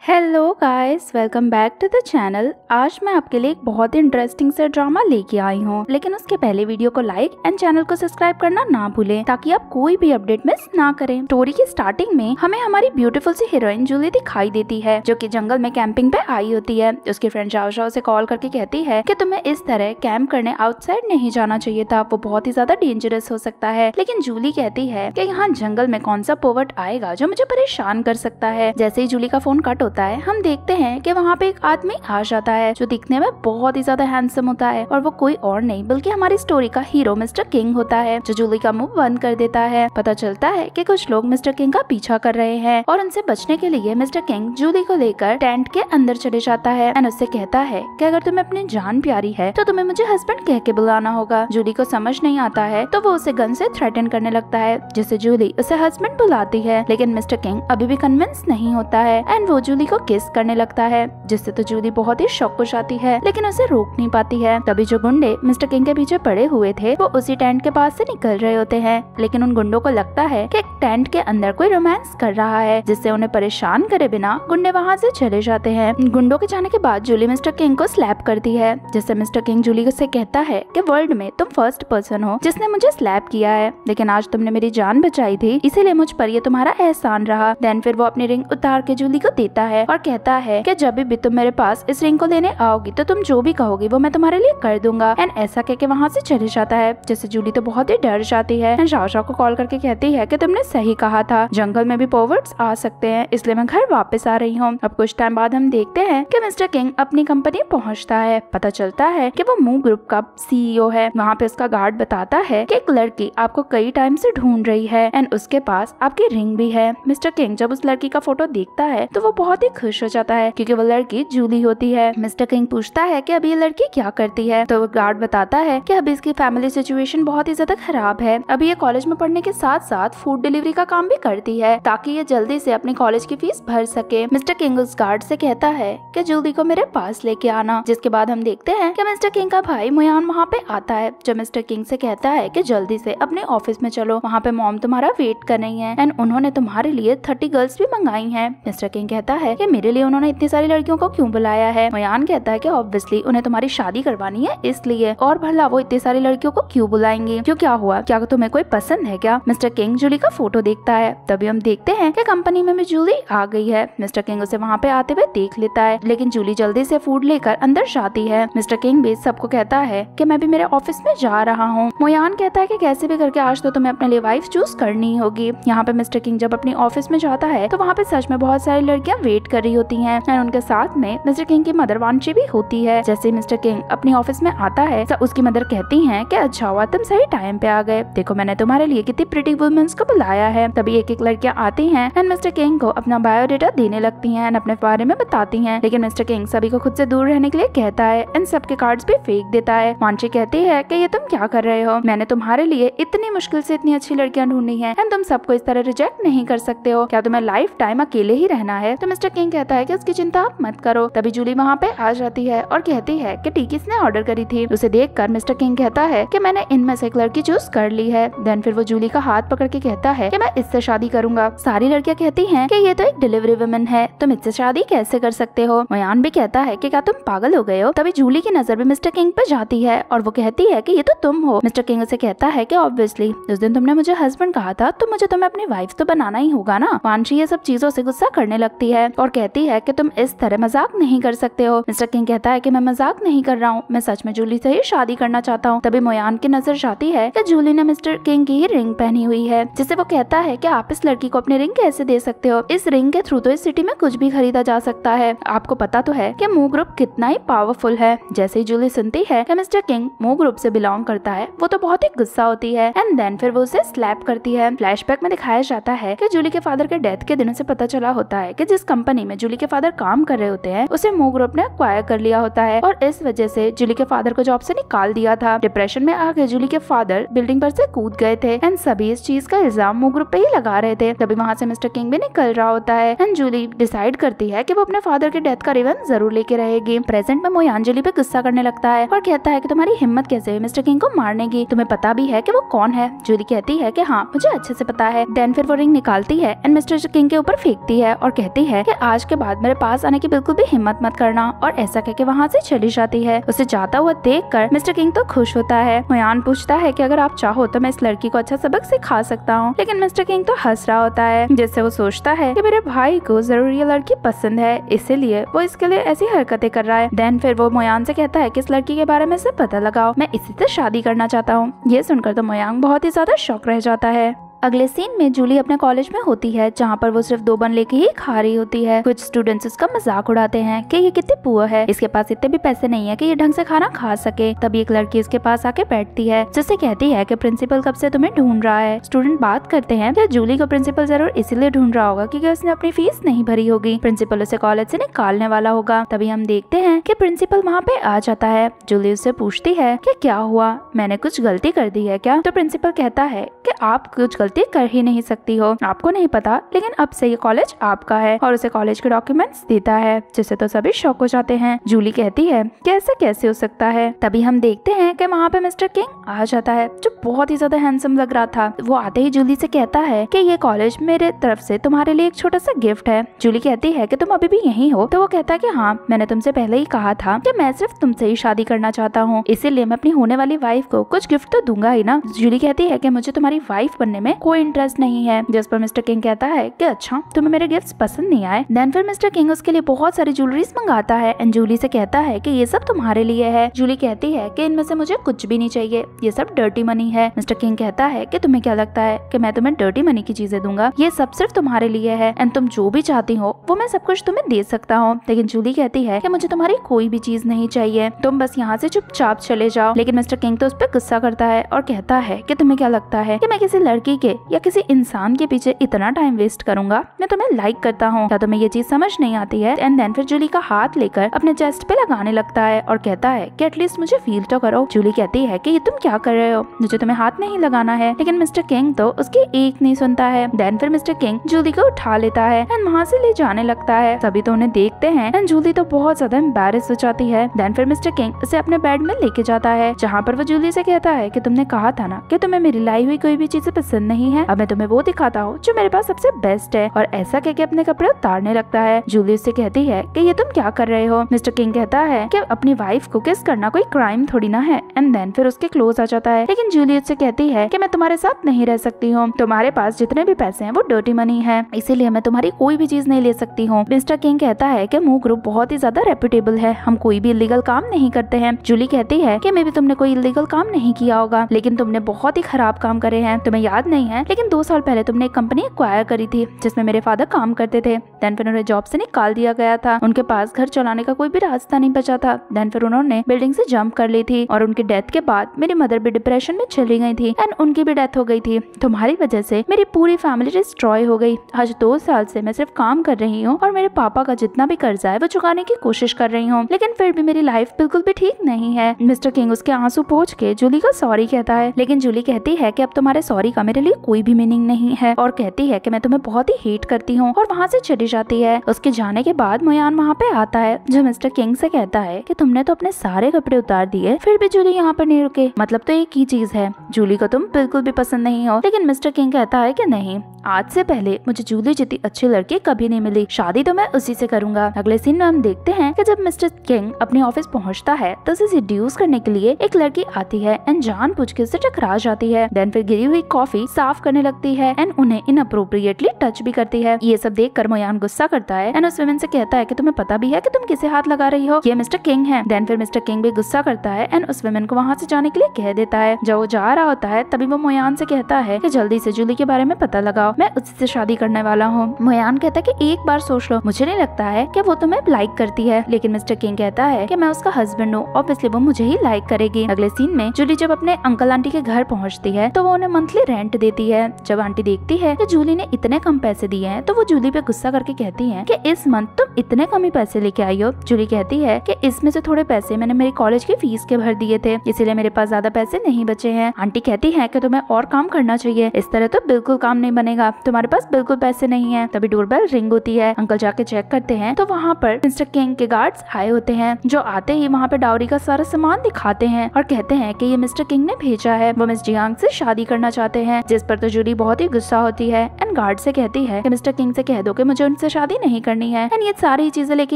Hello guys, welcome back to the channel. आज मैं आपके लिए एक बहुत ही इंटरेस्टिंग सा ड्रामा लेके आई हूँ, लेकिन उसके पहले वीडियो को लाइक एंड चैनल को सब्सक्राइब करना ना भूलें ताकि आप कोई भी अपडेट मिस ना करें। स्टोरी की स्टार्टिंग में हमें हमारी ब्यूटीफुल सी हीरोइन जूली दिखाई देती है, जो कि जंगल में कैंपिंग पे आई होती है। उसकी फ्रेंड शाओ उसे कॉल करके कहती है कि तुम्हें इस तरह कैंप करने आउटसाइड नहीं जाना चाहिए था, वो बहुत ही ज्यादा डेंजरस हो सकता है। लेकिन जूली कहती है कि यहाँ जंगल में कौन सा पोवर्ट आएगा जो मुझे परेशान कर सकता है। जैसे ही जूली का फोन कट होता है, हम देखते हैं कि वहाँ पे एक आदमी आ जाता है जो दिखने में बहुत ही ज्यादा हैंडसम होता है, और वो कोई और नहीं बल्कि हमारी स्टोरी का हीरो मिस्टर किंग होता है, जो जूली का मुंह बंद कर देता है। पता चलता है कि कुछ लोग मिस्टर किंग का पीछा कर रहे हैं और उनसे बचने के लिए मिस्टर किंग जूली को लेकर टेंट के अंदर चले जाता है एंड उससे कहता है कि अगर तुम्हें अपनी जान प्यारी है तो तुम्हें मुझे हस्बैंड कह के बुलाना होगा। जूली को समझ नहीं आता है तो वो उसे गन से थ्रेटन करने लगता है, जिससे जूली उसे हस्बैंड बुलाती है। लेकिन मिस्टर किंग अभी भी कन्विंस नहीं होता है एंड वो जूली को किस करने लगता है, जिससे तो जूली बहुत ही शॉक हो जाती है, लेकिन उसे रोक नहीं पाती है। तभी जो गुंडे मिस्टर किंग के पीछे पड़े हुए थे वो उसी टेंट के पास से निकल रहे होते हैं, लेकिन उन गुंडों को लगता है कि टेंट के अंदर कोई रोमांस कर रहा है, जिससे उन्हें परेशान करे बिना गुंडे वहाँ से चले जाते हैं। गुंडों के जाने के बाद जूली मिस्टर किंग को स्लैप करती है, जिससे मिस्टर किंग जूली से कहता है कि वर्ल्ड में तुम फर्स्ट पर्सन हो जिसने मुझे स्लैप किया है, लेकिन आज तुमने मेरी जान बचाई थी, इसीलिए मुझ पर ये तुम्हारा एहसान रहा। देन फिर वो अपनी रिंग उतार के जूली को देता है और कहता है कि जब भी तुम मेरे पास इस रिंग को लेने आओगी तो तुम जो भी कहोगी वो मैं तुम्हारे लिए कर दूंगा। एंड ऐसा कह के वहाँ से चले जाता है, जिससे जूली तो बहुत ही डर जाती है एंड शाओ को कॉल करके कहती है कि तुमने सही कहा था, जंगल में भी पोवर्ट्स आ सकते हैं, इसलिए मैं घर वापस आ रही हूँ। अब कुछ टाइम बाद हम देखते हैं कि मिस्टर किंग अपनी कंपनी पहुँचता है। पता चलता है कि वो मूव ग्रुप का CEO है। वहाँ पे उसका गार्ड बताता है कि एक लड़की आपको कई टाइम से ढूंढ रही है एंड उसके पास आपकी रिंग भी है। मिस्टर किंग जब उस लड़की का फोटो देखता है तो वो बहुत ही खुश हो जाता है, क्योंकि वो लड़की जूली होती है। मिस्टर किंग पूछता है कि अभी ये लड़की क्या करती है, तो वो गार्ड बताता है कि अभी इसकी फैमिली सिचुएशन बहुत ही ज्यादा खराब है। अभी ये कॉलेज में पढ़ने के साथ साथ फूड डिलीवरी का काम भी करती है ताकि ये जल्दी से अपनी कॉलेज की फीस भर सके। मिस्टर किंग उस गार्ड से कहता है कि जूली को मेरे पास लेके आना, जिसके बाद हम देखते हैं कि मिस्टर किंग का भाई मोयान वहाँ पे आता है, जो मिस्टर किंग से कहता है कि जल्दी से अपने ऑफिस में चलो, वहाँ पे मॉम तुम्हारा वेट कर रही है एंड उन्होंने तुम्हारे लिए 30 गर्ल्स भी मंगाई है। मिस्टर किंग कहता है कि मेरे लिए उन्होंने इतनी सारी लड़कियों को क्यों बुलाया है। मोयान कहता है कि ऑब्वियसली उन्हें तुम्हारी शादी करवानी है इसलिए, और भला वो इतनी सारी लड़कियों को क्यों बुलाएंगी, क्यों क्या हुआ, क्या तुम्हें कोई पसंद है क्या। मिस्टर किंग जूली का फोटो देखता है, तभी हम देखते हैं कि कंपनी में भी जूली आ गई है। मिस्टर किंग उसे वहाँ पे आते हुए देख लेता है, लेकिन जूली जल्दी से फूड लेकर अंदर जाती है। मिस्टर किंग भी सबको कहता है कि मैं भी मेरे ऑफिस में जा रहा हूँ। मोयान कहता है कि कैसे भी करके आज तो तुम्हें अपने लिए वाइफ चूज करनी होगी। यहाँ पे मिस्टर किंग जब अपनी ऑफिस में जाता है तो वहाँ पे सच में बहुत सारी लड़कियाँ वेट कर रही होती हैं एंड उनके साथ में मिस्टर किंग की मदर वांची भी होती है। जैसे मिस्टर किंग अपनी ऑफिस में आता है तो उसकी मदर कहती हैं कि अच्छा हुआ तुम सही टाइम पे आ गए, देखो मैंने तुम्हारे लिए कितनी प्रिटी वुमेन्स को बुलाया है। तभी एक एक लड़कियां आती हैं एंड मिस्टर किंग को अपना बायोडाटा देने लगती हैं एंड अपने बारे में बताती हैं, लेकिन मिस्टर किंग सभी को खुद से दूर रहने के लिए कहता है एंड सबके कार्ड्स भी फेंक देता है। वांची कहती है कि ये तुम क्या कर रहे हो, मैंने तुम्हारे लिए इतनी मुश्किल से इतनी अच्छी लड़कियां ढूंढी हैं एंड तुम सबको इस तरह रिजेक्ट नहीं कर सकते हो, क्या तुम्हें लाइफ टाइम अकेले ही रहना है। तो मिस्टर किंग कहता है कि उसकी चिंता आप मत करो। तभी जूली वहाँ पे आ जाती है और कहती है कि टी किसने ऑर्डर करी थी। उसे देखकर मिस्टर किंग कहता है कि मैंने इनमें से एक लड़की चूज कर ली है। देन फिर वो जूली का हाथ पकड़ के कहता है कि मैं इससे शादी करूंगा। सारी लड़कियां कहती हैं कि ये तो एक डिलीवरी वुमन है, तुम इससे शादी कैसे कर सकते हो। मोयान भी कहता है कि क्या तुम पागल हो गए हो। तभी जूली की नजर भी मिस्टर किंग पे जाती है और वो कहती है कि ये तो तुम हो। मिस्टर किंग उसे कहता है कि ऑब्वियसली उस दिन तुमने मुझे हस्बैंड कहा था तो मुझे तुम्हें अपनी वाइफ तो बनाना ही होगा ना। वांशी ये सब चीजों से गुस्सा करने लगती है और कहती है कि तुम इस तरह मजाक नहीं कर सकते हो। मिस्टर किंग कहता है कि मैं मजाक नहीं कर रहा हूँ, मैं सच में जूली से ही शादी करना चाहता हूँ। तभी मोयान की नजर जाती है कि जूली ने मिस्टर किंग की ही रिंग पहनी हुई है, जिससे वो कहता है कि आप इस लड़की को अपनी रिंग कैसे दे सकते हो, इस रिंग के थ्रू तो इस सिटी में कुछ भी खरीदा जा सकता है। आपको पता तो है कि मूव ग्रुप कितना ही पावरफुल है। जैसे ही जूली सुनती है कि मिस्टर किंग मूव ग्रुप से बिलोंग करता है, वो तो बहुत ही गुस्सा होती है एंड देन फिर वो उसे स्लैप करती है। फ्लैशबैक में दिखाया जाता है कि जूली के फादर के डेथ के दिनों से पता चला होता है कि जिस कंपनी में जूली के फादर काम कर रहे होते हैं उसे मूव ग्रुप ने एक्वायर कर लिया होता है और इस वजह से जूली के फादर को जॉब से निकाल दिया था। डिप्रेशन में आके जूली के फादर बिल्डिंग पर से कूद गए थे एंड सभी इस चीज का इल्जाम मूव ग्रुप पे ही लगा रहे थे। तभी वहाँ से मिस्टर किंग भी निकल रहा होता है एंड जूली डिसाइड करती है कि वो अपने फादर के डेथ का रिवेंज जरूर लेके रहेगी। प्रेजेंट में मोयान जूली पे गुस्सा करने लगता है और कहता है कि तुम्हारी हिम्मत कैसे हुई मिस्टर किंग को मारने की, तुम्हें पता भी है कि वो कौन है। जूली कहती है कि हाँ मुझे अच्छे से पता है। देन फिर वो रिंग निकालती है एंड मिस्टर किंग के ऊपर फेंकती है और कहती है कि आज के बाद मेरे पास आने की बिल्कुल भी हिम्मत मत करना, और ऐसा कहकर वहाँ से चली जाती है। उसे जाता हुआ देखकर मिस्टर किंग तो खुश होता है। मोयान पूछता है कि अगर आप चाहो तो मैं इस लड़की को अच्छा सबक सिखा सकता हूँ, लेकिन मिस्टर किंग तो हंस रहा होता है, जिससे वो सोचता है कि मेरे भाई को जरूर ये लड़की पसंद है, इसीलिए वो इसके लिए ऐसी हरकतें कर रहा है। देन फिर वो मोयान से कहता है कि इस लड़की के बारे में से पता लगाओ, मैं इसी से शादी करना चाहता हूँ। ये सुनकर तो मोयांग बहुत ही ज्यादा शॉक रह जाता है। अगले सीन में जूली अपने कॉलेज में होती है, जहाँ पर वो सिर्फ 2 बन लेके ही खा रही होती है। कुछ स्टूडेंट्स उसका मजाक उड़ाते हैं कि ये कितनी पुअर है, इसके पास इतने भी पैसे नहीं है कि ये ढंग से खाना खा सके। तभी एक लड़की उसके पास आके बैठती है, जिससे कहती है कि प्रिंसिपल कब से तुम्हें ढूंढ रहा है। स्टूडेंट बात करते हैं कि जूली को प्रिंसिपल जरूर इसीलिए ढूंढ रहा होगा क्योंकि उसने अपनी फीस नहीं भरी होगी, प्रिंसिपल उसे कॉलेज से निकालने वाला होगा। तभी हम देखते हैं कि प्रिंसिपल वहाँ पे आ जाता है। जूली उससे पूछती है कि क्या हुआ, मैंने कुछ गलती कर दी है क्या? तो प्रिंसिपल कहता है कि आप कुछ गलती कर ही नहीं सकती हो, आपको नहीं पता, लेकिन अब से ये कॉलेज आपका है, और उसे कॉलेज के डॉक्यूमेंट्स देता है, जिससे तो सभी शॉक हो जाते हैं। जूली कहती है कि ऐसा कैसे हो सकता है। तभी हम देखते हैं कि वहाँ पे मिस्टर किंग आ जाता है, जो बहुत ही ज्यादा हैंडसम लग रहा था। वो आते ही जूली से कहता है कि ये कॉलेज मेरे तरफ से तुम्हारे लिए एक छोटा सा गिफ्ट है। जूली कहती है कि तुम अभी भी यहीं हो? तो वो कहता है कि हाँ, मैंने तुमसे पहले ही कहा था कि मैं सिर्फ तुमसे ही शादी करना चाहता हूँ, इसीलिए मैं अपनी होने वाली वाइफ को कुछ गिफ्ट तो दूंगा ही ना। जूली कहती है कि मुझे तुम्हारी वाइफ बनने में कोई इंटरेस्ट नहीं है, जिस पर मिस्टर किंग कहता है कि अच्छा, तुम्हें मेरे गिफ्ट्स पसंद नहीं आए। देन फिर मिस्टर किंग उसके लिए बहुत सारी ज्वेलरीज मंगाता है एंड जूली से कहता है कि ये सब तुम्हारे लिए है। जूली कहती है कि इनमें से मुझे कुछ भी नहीं चाहिए, ये सब डर्टी मनी है। मिस्टर किंग कहता है कि तुम्हें क्या लगता है कि मैं तुम्हें डर्टी मनी की चीजें दूंगा? ये सब सिर्फ तुम्हारे लिए है एंड तुम जो भी चाहती हो वो मैं सब कुछ तुम्हें दे सकता हूँ। लेकिन जूली कहती है कि मुझे तुम्हारी कोई भी चीज नहीं चाहिए, तुम बस यहाँ से चुपचाप चले जाओ। लेकिन मिस्टर किंग तो उस पर गुस्सा करता है और कहता है कि तुम्हें क्या लगता है कि मैं किसी लड़की के या किसी इंसान के पीछे इतना टाइम वेस्ट करूंगा? मैं तुम्हें लाइक करता हूँ, क्या तुम्हें ये चीज समझ नहीं आती है? एंड देन फिर जूली का हाथ लेकर अपने चेस्ट पे लगाने लगता है और कहता है कि एटलीस्ट मुझे फील तो करो। जूली कहती है कि ये तुम क्या कर रहे हो, मुझे तुम्हें हाथ नहीं लगाना है। लेकिन मिस्टर किंग तो उसकी एक नहीं सुनता है। देन फिर मिस्टर किंग जूली को उठा लेता है एंड वहाँ से ले जाने लगता है। सभी तो उन्हें देखते हैं एंड जूली तो बहुत ज्यादा एम्बैरेस हो जाती है। देन फिर मिस्टर किंग उसे अपने बेड में लेके जाता है, जहाँ पर वो जूली से कहता है कि तुमने कहा था ना कि तुम्हें मेरी लाई हुई कोई भी चीजें पसंद नहीं है, अब मैं तुम्हें वो दिखाता हूँ जो मेरे पास सबसे बेस्ट है। और ऐसा कह के अपने कपड़े उतारने लगता है। जूली उससे कहती है कि ये तुम क्या कर रहे हो? मिस्टर किंग कहता है कि अपनी वाइफ को किस करना कोई क्राइम थोड़ी ना है। एंड देन फिर उसके क्लोज आ जाता है। लेकिन जूली उससे कहती है कि मैं तुम्हारे साथ नहीं रह सकती हूँ, तुम्हारे पास जितने भी पैसे हैं वो डर्टी मनी है, इसीलिए मैं तुम्हारी कोई भी चीज नहीं ले सकती हूँ। मिस्टर किंग कहता है कि मूव ग्रुप बहुत ही ज्यादा रेप्यूटेबल है, हम कोई भी इलीगल काम नहीं करते हैं। जूली कहती है कि मे भी तुमने कोई इलीगल काम नहीं किया होगा, लेकिन तुमने बहुत ही खराब काम करे हैं, तुम्हें याद नहीं है, लेकिन 2 साल पहले तुमने एक कंपनी एक्वायर करी थी जिसमें मेरे फादर काम करते थे। देन फिर उन्हें जॉब से निकाल दिया गया था, उनके पास घर चलाने का कोई भी रास्ता नहीं बचा था। देन फिर उन्होंने बिल्डिंग से जंप कर ली थी और उनकी डेथ के बाद मेरी मदर भी डिप्रेशन में चली गई थी एंड उनकी भी डेथ हो गई थी। तुम्हारी वजह से मेरी पूरी फैमिली डिस्ट्रॉय हो गई। आज 2 साल से मैं सिर्फ काम कर रही हूँ और मेरे पापा का जितना भी कर्जा है वो चुकाने की कोशिश कर रही हूँ, लेकिन फिर भी मेरी लाइफ बिल्कुल भी ठीक नहीं है। मिस्टर किंग उसके आंसू पोंछ के जूली को सॉरी कहता है, लेकिन जूली कहती है कि अब तुम्हारे सॉरी का मेरे लिए कोई भी मीनिंग नहीं है और कहती है कि मैं तुम्हें बहुत ही हेट करती हूँ और वहाँ से चली जाती है। उसके जाने के बाद मोयान वहाँ पे आता है, जो मिस्टर किंग से कहता है कि तुमने तो अपने सारे कपड़े उतार दिए, फिर भी जूली यहाँ पर नहीं रुके, मतलब तो एक ही चीज है, जूली को तुम बिल्कुल भी पसंद नहीं हो। लेकिन मिस्टर किंग कहता है कि नहीं, आज से पहले मुझे जूली जितनी अच्छी लड़की कभी नहीं मिली, शादी तो मैं उसी से करूंगा। अगले सीन में हम देखते हैं कि जब मिस्टर किंग अपने ऑफिस पहुंचता है तो उसे सीड्यूस करने के लिए एक लड़की आती है एंड जानबूझ के उससे टकरा जाती है। देन फिर गिरी हुई कॉफी साफ करने लगती है एंड उन्हें इनअप्रोप्रिएटली टच भी करती है। ये सब देखकर मोयान गुस्सा करता है एंड उस वुमेन से कहता है कि तुम्हें पता भी है कि तुम किसे हाथ लगा रही हो, ये मिस्टर किंग है। देन फिर मिस्टर किंग भी गुस्सा करता है एंड उस वुमेन को वहाँ से जाने के लिए कह देता है। जब वो जा रहा होता है तभी वो मोयान से कहता है कि जल्दी से जूली के बारे में पता लगाओ, मैं उसी से शादी करने वाला हूँ। मोयान कहता है कि एक बार सोच लो, मुझे नहीं लगता है कि वो तुम्हें लाइक करती है। लेकिन मिस्टर किंग कहता है कि मैं उसका हस्बैंड हूँ, ऑब्वियसली वो मुझे ही लाइक करेगी। अगले सीन में जूली जब अपने अंकल आंटी के घर पहुँचती है तो वो उन्हें मंथली रेंट देती है। जब आंटी देखती है कि जूली ने इतने कम पैसे दिए हैं तो वो जूली पे गुस्सा करके कहती है कि इस मंथ तुम इतने कम ही पैसे लेके आई हो। जूली कहती है कि इसमें से थोड़े पैसे मैंने मेरी कॉलेज की फीस के भर दिए थे, इसीलिए मेरे पास ज्यादा पैसे नहीं बचे हैं। आंटी कहती है कि तुम्हें और काम करना चाहिए, इस तरह तो बिल्कुल काम नहीं बनेगा, दूंगा, तुम्हारे पास बिल्कुल पैसे नहीं है। तभी डोरबेल रिंग होती है। अंकल जाके चेक करते हैं तो वहाँ पर मिस्टर किंग के गार्ड्स आए होते हैं, जो आते ही वहाँ पे डाउरी का सारा सामान दिखाते हैं और कहते हैं कि ये मिस्टर किंग ने भेजा है, वो मिस जियांग से शादी करना चाहते हैं। जिस पर तो जूली बहुत ही गुस्सा होती है एंड गार्ड से कहती है कि मिस्टर किंग से कह दो कि मुझे उनसे शादी नहीं करनी है एंड ये सारी चीजें लेके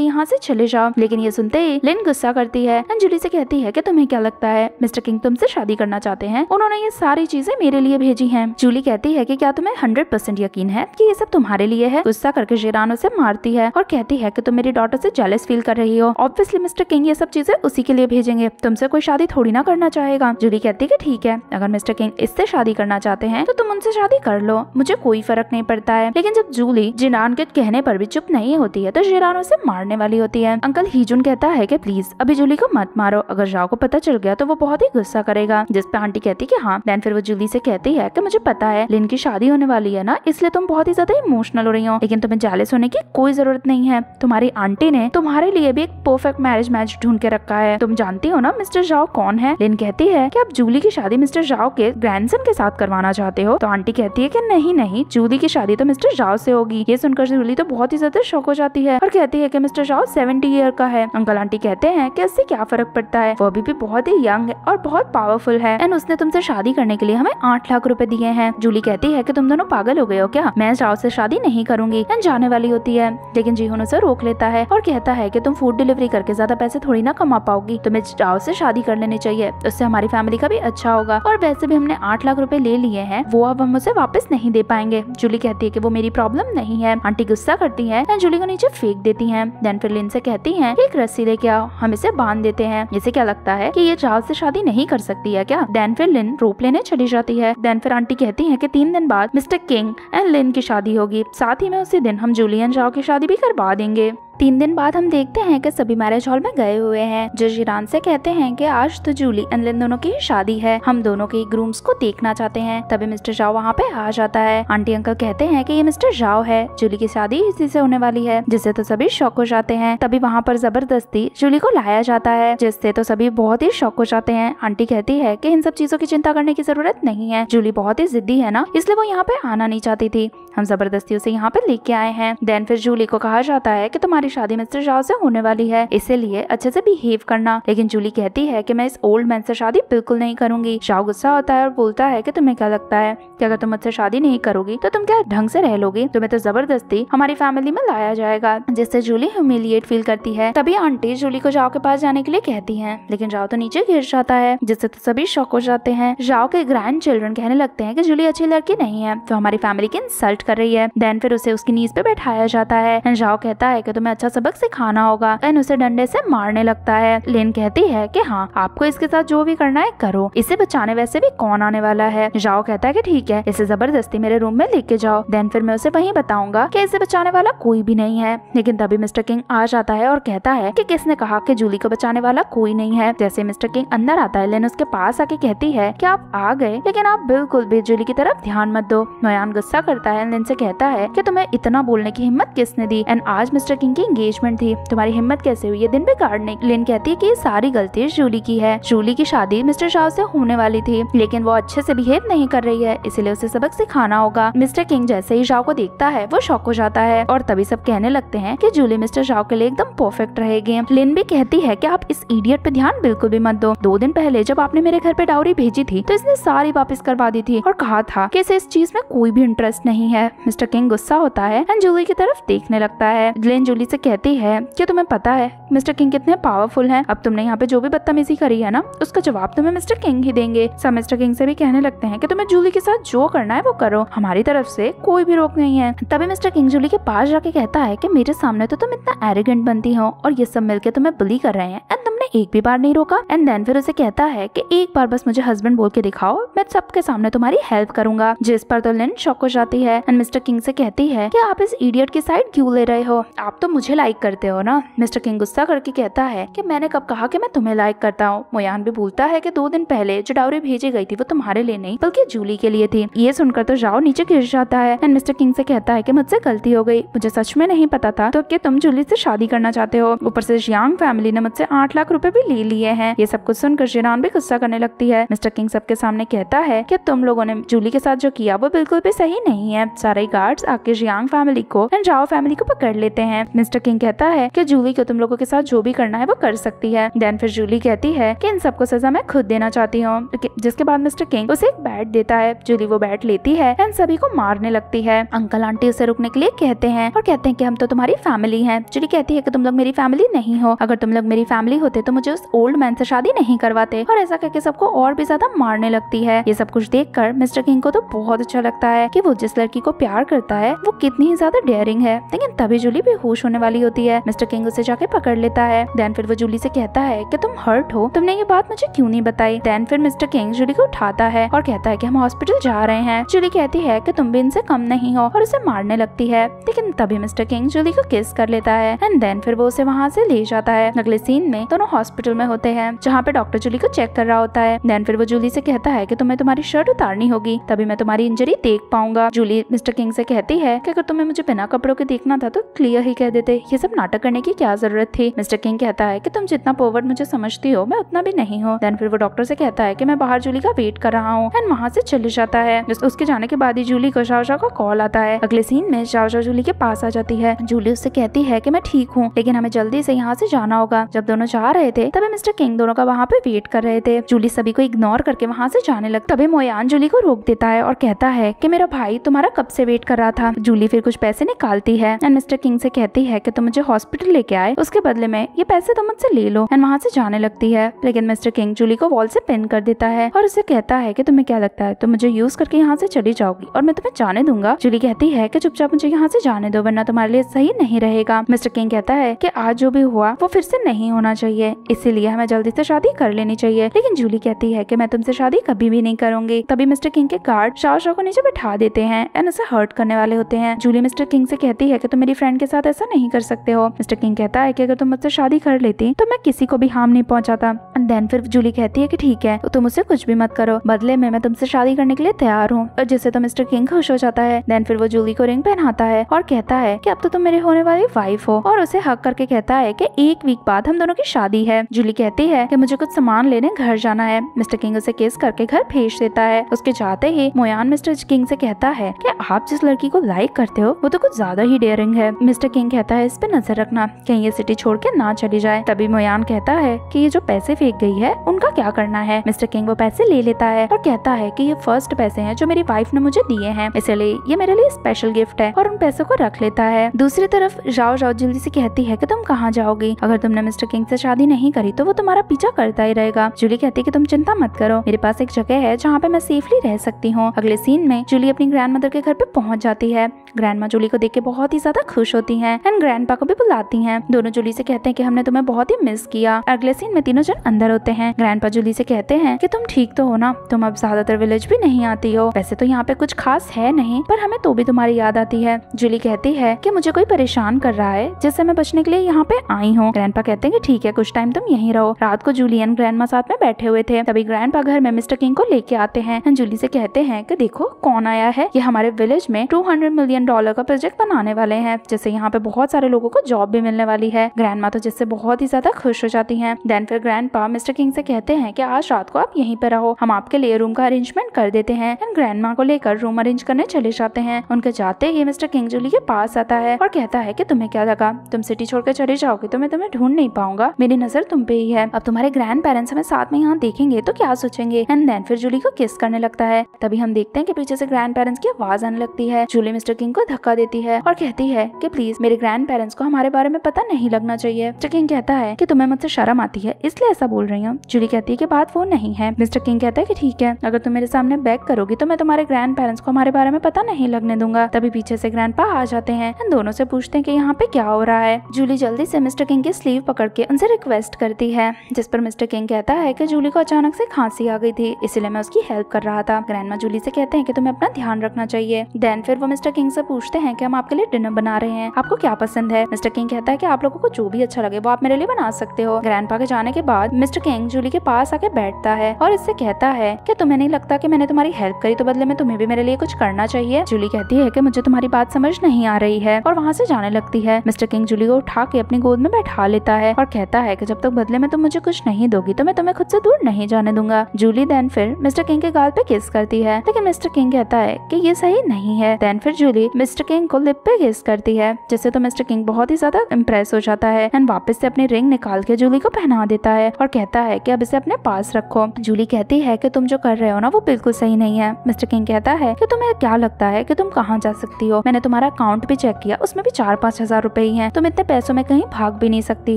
यहाँ से चले जाओ। लेकिन ये सुनते ही लिन गुस्सा करती है एंड जूली से कहती है कि तुम्हें क्या लगता है मिस्टर किंग तुमसे शादी करना चाहते हैं? उन्होंने ये सारी चीजें मेरे लिए भेजी हैं। जूली कहती है कि क्या तुम्हें 100% यकीन है कि ये सब तुम्हारे लिए है? गुस्सा करके जिरान उसे मारती है और कहती है कि तुम मेरी डॉटर से जेलस फील कर रही हो। ऑब्वियसली मिस्टर किंग ये सब चीजें उसी के लिए भेजेंगे, तुमसे कोई शादी थोड़ी ना करना चाहेगा। जूली कहती है कि ठीक है, अगर मिस्टर किंग इससे शादी करना चाहते हैं तो तुम उनसे शादी कर लो, मुझे कोई फर्क नहीं पड़ता है। लेकिन जब जूली जिरान के कहने पर भी चुप नहीं होती है तो जिरान उसे मारने वाली होती है। अंकल हीजुन कहता है कि प्लीज अभी जूली को मत मारो, अगर जाओ को पता चल गया तो वो बहुत ही गुस्सा करेगा। जिस पे आंटी कहती कि हाँ। देन फिर वो जूली से कहती है कि मुझे पता है लिन की शादी होने वाली है ना, इसलिए तुम बहुत ही ज्यादा इमोशनल हो रही हो, लेकिन तुम्हें जेलस होने की कोई जरूरत नहीं है। तुम्हारी आंटी ने तुम्हारे लिए भी एक परफेक्ट मैरिज मैच ढूंढ के रखा है। तुम जानती हो ना मिस्टर जाओ कौन है? लिन कहती है कि आप जूली की शादी मिस्टर जाओ के ग्रैंडसन के साथ करवाना चाहते हो? तो आंटी कहती है कि नहीं नहीं, जूली की शादी तो मिस्टर जाओ से होगी। ये सुनकर जूली तो बहुत ही ज्यादा शॉक हो जाती है और कहती है कि मिस्टर जाओ 70 ईयर का है। अंकल आंटी कहते हैं कि इससे क्या फर्क पड़ता है, वो अभी भी बहुत ही यंग है और बहुत पावरफुल है एंड उसने तुमसे शादी करने के लिए हमें 8 लाख रुपए दिए हैं। जूली कहती है कि तुम दोनों पागल हो गए हो क्या, मैं जाओ से शादी नहीं करूंगी एंड जाने वाली होती है। लेकिन जीहुन उसे रोक लेता है और कहता है कि तुम फूड डिलीवरी करके ज्यादा पैसे थोड़ी ना कमा पाओगी, तुम्हें जाओ से शादी कर लेनी चाहिए, उससे हमारी फैमिली का भी अच्छा होगा और वैसे भी हमने 8 लाख रुपए ले लिए हैं, वो अब हम उसे वापस नहीं दे पाएंगे। जूली कहती है कि वो मेरी प्रॉब्लम नहीं है। आंटी गुस्सा करती है एंड जूली को नीचे फेंक देती है। देन फिर लिन से कहती है कि एक रस्सी लेके आओ, हम इसे बांध देते हैं। इसे क्या लगता है कि ये जाओ से शादी नहीं कर सकती है क्या? देन फिर लिन रोप लेने चली जाती है। देन फिर आंटी कहती है कि 3 दिन बाद मिस्टर किंग एंड लिन की शादी होगी, साथ ही में उसी दिन हम जूली एंड जाओ की शादी भी करवा देंगे। 3 दिन बाद हम देखते हैं कि सभी मैरिज हॉल में गए हुए हैं, जो जिरान से कहते हैं कि आज तो जूली एंड लिन दोनों की शादी है, हम दोनों के ग्रूम्स को देखना चाहते हैं। तभी मिस्टर जाओ वहाँ पे आ जाता है। आंटी अंकल कहते हैं कि ये मिस्टर जाओ है, जूली की शादी इसी से होने वाली है, जिससे तो सभी शॉक हो जाते हैं। तभी वहाँ पर जबरदस्ती जूली को लाया जाता है, जिससे तो सभी बहुत ही शॉक हो जाते हैं। आंटी कहती है कि इन सब चीजों की चिंता करने की जरूरत नहीं है, जूली बहुत ही जिद्दी है ना, इसलिए वो यहाँ पे आना नहीं चाहती थी, हम जबरदस्ती उसे यहाँ पे लेके आए हैं। देन फिर जूली को कहा जाता है कि तुम्हारी शादी मिस्टर जाओ से होने वाली है, इसीलिए अच्छे से बिहेव करना। लेकिन जूली कहती है कि मैं इस ओल्ड मैन से शादी बिल्कुल नहीं करूंगी। जाओ गुस्सा होता है और बोलता है कि तुम्हें क्या लगता है कि अगर तुम मुझसे शादी नहीं करोगी तो तुम क्या ढंग से रह लोगी? तुम्हें तो जबरदस्ती हमारी फैमिली में लाया जाएगा, जिससे जूली ह्यूमिलिएट फील करती है। तभी आंटी जूली को जाओ के पास जाने के लिए कहती है, लेकिन जाओ तो नीचे गिर जाता है, जिससे तो सभी शॉक हो जाते हैं। जाओ के ग्रैंड चिल्ड्रन कहने लगते हैं कि जूली अच्छी लड़की नहीं है, तो हमारी फैमिली की इंसल्ट कर रही है। देन फिर उसे उसकी नीज पे बैठाया जाता है एंड जाओ कहता है कि तुम्हें अच्छा सबक सिखाना होगा एंड उसे डंडे से मारने लगता है। लिन कहती है कि हाँ, आपको इसके साथ जो भी करना है करो, इसे बचाने वैसे भी कौन आने वाला है। जाओ कहता है कि ठीक है, इसे जबरदस्ती मेरे रूम में लेके जाओ, देन फिर मैं उसे वहीं बताऊंगा कि इसे बचाने वाला कोई भी नहीं है। लेकिन तभी मिस्टर किंग आ जाता है और कहता है कि किसने कहा कि जूली को बचाने वाला कोई नहीं है। जैसे मिस्टर किंग अंदर आता है, लिन उसके पास आके कहती है कि आप आ गए, लेकिन आप बिल्कुल भी जूली की तरफ ध्यान मत दो। नोयान गुस्सा करता है, लिन से कहता है कि तुम्हें इतना बोलने की हिम्मत किसने दी, एंड आज मिस्टर किंग की एंगेजमेंट थी, तुम्हारी हिम्मत कैसे हुई ये दिन बिगाड़ने? लिन कहती है कि ये सारी गलती जूली की है, जूली की शादी मिस्टर शाह से होने वाली थी, लेकिन वो अच्छे से बिहेव नहीं कर रही है, इसलिए उसे सबक सिखाना होगा। मिस्टर किंग जैसे ही शाह को देखता है वो शॉक हो जाता है और तभी सब कहने लगते हैं कि जूली मिस्टर शाह के लिए एकदम परफेक्ट रहेगी। लिन भी कहती है कि आप इस इडियट पे ध्यान बिल्कुल भी मत दो, 2 दिन पहले जब आपने मेरे घर पे डाउरी भेजी थी तो इसने सारी वापस करवा दी थी और कहा था कि इसे इस चीज में कोई भी इंटरेस्ट नहीं है। मिस्टर किंग गुस्सा होता है एंड जूली की तरफ देखने लगता है। लिन जूली से कहती है कि तुम्हें पता है मिस्टर किंग कितने पावरफुल हैं, अब तुमने यहाँ पे जो भी बदतमीजी करी है ना, उसका जवाब तुम्हें मिस्टर किंग ही देंगे। सब मिस्टर किंग से भी कहने लगते हैं कि तुम्हें जूली के साथ जो करना है वो करो, हमारी तरफ से कोई भी रोक नहीं है। तभी मिस्टर किंग जूली के पास जाके कहता है कि मेरे सामने तो तुम इतना एरोगेंट बनती हो और ये सब मिलके तुम्हें बुली कर रहे हैं एंड तुमने एक भी बार नहीं रोका। एंड देन फिर उसे कहता है कि एक बार बस मुझे हस्बैंड बोल के दिखाओ, मैं सबके सामने तुम्हारी हेल्प करूंगा। जिस पर तो लिन शॉक हो जाती है एंड मिस्टर किंग से कहती है कि आप इस इडियट की साइड क्यों ले रहे हो, आप तो मुझे लाइक करते हो ना। मिस्टर किंग गुस्सा करके कहता है कि मैंने कब कहा कि मैं तुम्हें लाइक करता हूँ। मोयान भी बोलता है कि 2 दिन पहले जो डाउरी भेजी गई थी वो तुम्हारे लिए नहीं बल्कि जूली के लिए थी। ये सुनकर तो जाओ नीचे गिर जाता है एंड मिस्टर किंग से कहता है कि मुझसे गलती हो गई, मुझे सच में नहीं पता था तो कि तुम जूली से शादी करना चाहते हो, ऊपर से जियांग फैमिली ने मुझसे 8 लाख रुपए पे भी ले लिए हैं। ये सब कुछ सुनकर शिरान भी गुस्सा करने लगती है। मिस्टर किंग सबके सामने कहता है कि तुम लोगों ने जूली के साथ जो किया वो बिल्कुल भी सही नहीं है। सारे गार्ड्स आके जियांग फैमिली को एंड जाओ फैमिली को पकड़ लेते हैं। मिस्टर किंग कहता है कि जूली को तुम लोगों के साथ जो भी करना है वो कर सकती है। देन फिर जूली कहती है कि इन सबको सजा मैं खुद देना चाहती हूँ, जिसके बाद मिस्टर किंग उसे एक बैट देता है। जूली वो बैट लेती है एंड सभी को मारने लगती है। अंकल आंटी उसे रुकने के लिए कहते हैं और कहते हैं कि हम तो तुम्हारी फैमिली हैं। जूली कहती है कि तुम लोग मेरी फैमिली नहीं हो, अगर तुम लोग मेरी फैमिली होते तो मुझे उस ओल्ड मैन से शादी नहीं करवाते, और ऐसा कहकर सबको और भी ज्यादा मारने लगती है। ये सब कुछ देखकर मिस्टर किंग को तो बहुत अच्छा लगता है कि वो जिस लड़की को प्यार करता है वो कितनी ही ज्यादा डेयरिंग है। लेकिन तभी जूली बेहोश होने वाली होती है। मिस्टर किंग उसे जाके पकड़ लेता है। देन फिर वो जूली से कहता है कि तुम हर्ट हो, तुमने ये बात मुझे क्यों नहीं बताई। देन फिर मिस्टर किंग जूली को उठाता है और कहता है कि हम हॉस्पिटल जा रहे हैं। जूली कहती है कि तुम भी इनसे कम नहीं हो और उसे मारने लगती है। लेकिन तभी मिस्टर किंग जूली को किस कर लेता है एंड देन फिर वो उसे वहाँ से ले जाता है। अगले सीन में दोनों हॉस्पिटल में होते हैं जहाँ पे डॉक्टर जूली को चेक कर रहा होता है। देन फिर वो जूली से कहता है कि तुम्हें तुम्हारी शर्ट उतारनी होगी, तभी मैं तुम्हारी इंजरी देख पाऊंगा। जूली मिस्टर किंग से कहती है कि अगर तुम्हें मुझे बिना कपड़ों के देखना था तो क्लियर ही कह देते, ये सब नाटक करने की क्या जरूरत थी। मिस्टर किंग कहता है कि तुम जितना पोवर्ट मुझे समझती हो मैं उतना भी नहीं हूँ। देन फिर वो डॉक्टर से कहता है कि मैं बाहर जूली का वेट कर रहा हूँ एंड वहाँ से चले जाता है। उसके जाने के बाद ही जूली को शाओ का कॉल आता है। अगले सीन में शाओ जूली के पास आ जाती है। जूली उससे कहती है कि मैं ठीक हूँ लेकिन हमें जल्दी से यहाँ से जाना होगा। जब दोनों जा रहे थे तभी मिस्टर किंग दोनों का वहाँ पे वेट कर रहे थे। जूली सभी को इग्नोर करके वहाँ से जाने लगती। तभी मोयान जूली को रोक देता है और कहता है कि मेरा भाई तुम्हारा कब से वेट कर रहा था। जूली फिर कुछ पैसे निकालती है एंड मिस्टर किंग से कहती है कि तुम मुझे हॉस्पिटल लेके आए, उसके बदले में ये पैसे तुम मुझसे ले लो, एंड वहाँ से जाने लगती है। लेकिन मिस्टर किंग जूली को वॉल से पिन कर देता है और उसे कहता है कि तुम्हें क्या लगता है तुम मुझे यूज करके यहाँ से चली जाओगी और मैं तुम्हें जाने दूंगा। जूली कहती है कि चुपचाप मुझे यहाँ से जाने दो वरना तुम्हारे लिए सही नहीं रहेगा। मिस्टर किंग कहता है कि आज जो भी हुआ वो फिर से नहीं होना चाहिए, इसीलिए हमें जल्दी से शादी कर लेनी चाहिए। लेकिन जूली कहती है कि मैं तुमसे शादी कभी भी नहीं करूंगी। तभी मिस्टर किंग के गार्ड शाओ को नीचे बैठा देते हैं एंड उसे हर्ट करने वाले होते हैं। जूली मिस्टर किंग से कहती है कि तुम मेरी फ्रेंड के साथ ऐसा नहीं कर सकते हो। मिस्टर किंग कहता है कि अगर तुम मुझसे शादी कर लेती तो मैं किसी को भी हार्म नहीं पहुंचाता। एंड देन फिर जूली कहती है कि ठीक है तुम मुझसे कुछ भी मत करो, बदले में मैं तुमसे शादी करने के लिए तैयार हूँ, और जिससे तो मिस्टर किंग खुश हो जाता है। देन फिर वो जूली को रिंग पहनाता है और कहता है कि अब तो तुम मेरे होने वाली वाइफ हो, और उसे हक करके कहता है कि एक वीक बाद हम दोनों की शादी है। जूली कहती है कि मुझे कुछ सामान लेने घर जाना है। मिस्टर किंग उसे किस करके घर भेज देता है। उसके जाते ही मोयान मिस्टर किंग से कहता है कि आप जिस लड़की को लाइक करते हो वो तो कुछ ज्यादा ही डेयरिंग है। मिस्टर किंग कहता है इस पे नजर रखना कहीं ये सिटी छोड़ के ना चली जाए। तभी मोयान कहता है कि ये जो पैसे फेंक गई है उनका क्या करना है। मिस्टर किंग वो पैसे ले लेता है और कहता है कि ये फर्स्ट पैसे हैं जो मेरी वाइफ ने मुझे दिए हैं, इसलिए ये मेरे लिए स्पेशल गिफ्ट है, और उन पैसों को रख लेता है। दूसरी तरफ जाओ जल्दी से कहती है कि तुम कहाँ जाओगी, अगर तुमने मिस्टर किंग से शादी नहीं करी तो वो तुम्हारा पीछा करता ही रहेगा। जूली कहती है कि तुम चिंता मत करो, मेरे पास एक जगह है जहाँ पे मैं सेफली रह सकती हूँ। अगले सीन में जूली अपनी ग्रैंडमदर के घर पे पहुँच जाती है। ग्रैंडमा जूली को देख के बहुत ही ज्यादा खुश होती हैं एंड ग्रैंडपा को भी बुलाती हैं। दोनों जूली से कहते हैं कि हमने तुम्हें बहुत ही मिस किया। अगले सीन में तीनों जन अंदर होते हैं। ग्रैंडपा जूली से कहते हैं कि तुम ठीक तो हो ना, तुम अब ज्यादातर विलेज भी नहीं आती हो, वैसे तो यहाँ पे कुछ खास है नहीं पर हमें तो भी तुम्हारी याद आती है। जूली कहती है कि मुझे कोई परेशान कर रहा है जिससे मैं बचने के लिए यहाँ पे आई हूँ। ग्रैंडपा कहते हैं कि ठीक है कुछ टाइम तुम यहीं रहो। रात को जूली एंड ग्रैंडमा साथ में बैठे हुए थे, तभी ग्रैंडपा घर में मिस्टर किंग को लेके आते हैं। जूली से कहते हैं कि देखो कौन आया है, ये हमारे विलेज में $200 मिलियन का प्रोजेक्ट बनाने वाले हैं, जिससे यहाँ पे बहुत सारे लोगों को जॉब भी मिलने वाली है। ग्रैंडमा तो जिससे बहुत ही ज्यादा खुश हो जाती हैं। देन फिर ग्रैंडपा मिस्टर किंग से कहते हैं कि आज रात को आप यहीं पे रहो, हम आपके लिए रूम का अरेंजमेंट कर देते हैं। एंड ग्रैंडमा को लेकर रूम अरेंज करने चले जाते हैं। उनके जाते ही मिस्टर किंग जूली के पास आता है और कहता है कि तुम्हें क्या लगा, तुम सिटी छोड़कर चले जाओगे तो मैं तुम्हें ढूंढ नहीं पाऊंगा, मेरी नजर तुम पे ही है। अब तुम्हारे ग्रैंड पेरेंट्स हमें साथ में यहाँ देखेंगे तो क्या सोचेंगे। एंड देन फिर जूली को किस करने लगता है। तभी हम देखते हैं कि पीछे से ग्रैंड पेरेंट्स की आवाज आने लगती है। जूली मिस्टर किंग को धक्का देती है और कहती है कि प्लीज मेरे ग्रैंड पेरेंट्स को हमारे बारे में पता नहीं लगना चाहिए। मिस्टर किंग कहता है कि तुम्हें मुझसे शर्म आती है इसलिए ऐसा बोल रही हूँ। जूली कहती है कि बात वो नहीं है। मिस्टर किंग कहता है कि ठीक है, अगर तुम मेरे सामने बैक करोगी तो मैं तुम्हारे ग्रैंड पेरेंट्स को हमारे बारे में पता नहीं लगने दूंगा। तभी पीछे से ग्रैंडपा आ जाते हैं। इन दोनों से पूछते हैं कि यहाँ पे क्या हो रहा है। जूली जल्दी से मिस्टर किंग की स्लीव पकड़ के उनसे रिक्वेस्ट करती है, जिस पर मिस्टर किंग कहता है कि जूली को अचानक से खांसी आ गई थी इसलिए मैं उसकी हेल्प कर रहा था। ग्रैंडमा जूली से कहते हैं कि तुम्हें अपना ध्यान रखना चाहिए। देन फिर वो मिस्टर किंग से पूछते हैं कि हम आपके लिए डिनर बना रहे हैं, आपको क्या पसंद है। मिस्टर किंग कहता है कि आप लोगों को जो भी अच्छा लगे वो आप मेरे लिए बना सकते हो। ग्रैंडपा के जाने के बाद मिस्टर किंग जूली के पास आके बैठता है और इससे कहता है कि तुम्हें नहीं लगता कि मैंने तुम्हारी हेल्प करी तो बदले में तुम्हें भी मेरे लिए कुछ करना चाहिए। जूली कहती है कि मुझे तुम्हारी बात समझ नहीं आ रही है और वहाँ से जाने लगती है। मिस्टर किंग जूली को उठा के अपनी गोद में बैठा लेता है और कहता है कि जब तक बदले में तुम मुझे कुछ नहीं दोगी तो मैं तुम्हें खुद से दूर नहीं जाने दूंगा। जूली देन फिर मिस्टर किंग के गाल पे किस करती है, लेकिन मिस्टर किंग कहता है कि ये सही नहीं है। देन फिर जूली मिस्टर किंग को लिप पे किस करती है, जिससे तो मिस्टर किंग बहुत ही ज्यादा इम्प्रेस हो जाता है एंड वापस से अपनी रिंग निकाल के जूली को पहना देता है और कहता है कि अब इसे अपने पास रखो। जूली कहती है कि तुम जो कर रहे हो ना वो बिल्कुल सही नहीं है। मिस्टर किंग कहता है कि तुम्हें क्या लगता है कि तुम कहाँ जा सकती हो, मैंने तुम्हारा अकाउंट भी चेक किया, उसमें भी 4-5 हजार रुपए ही हैं, तुम इतने पैसों में कहीं भाग भी नहीं सकती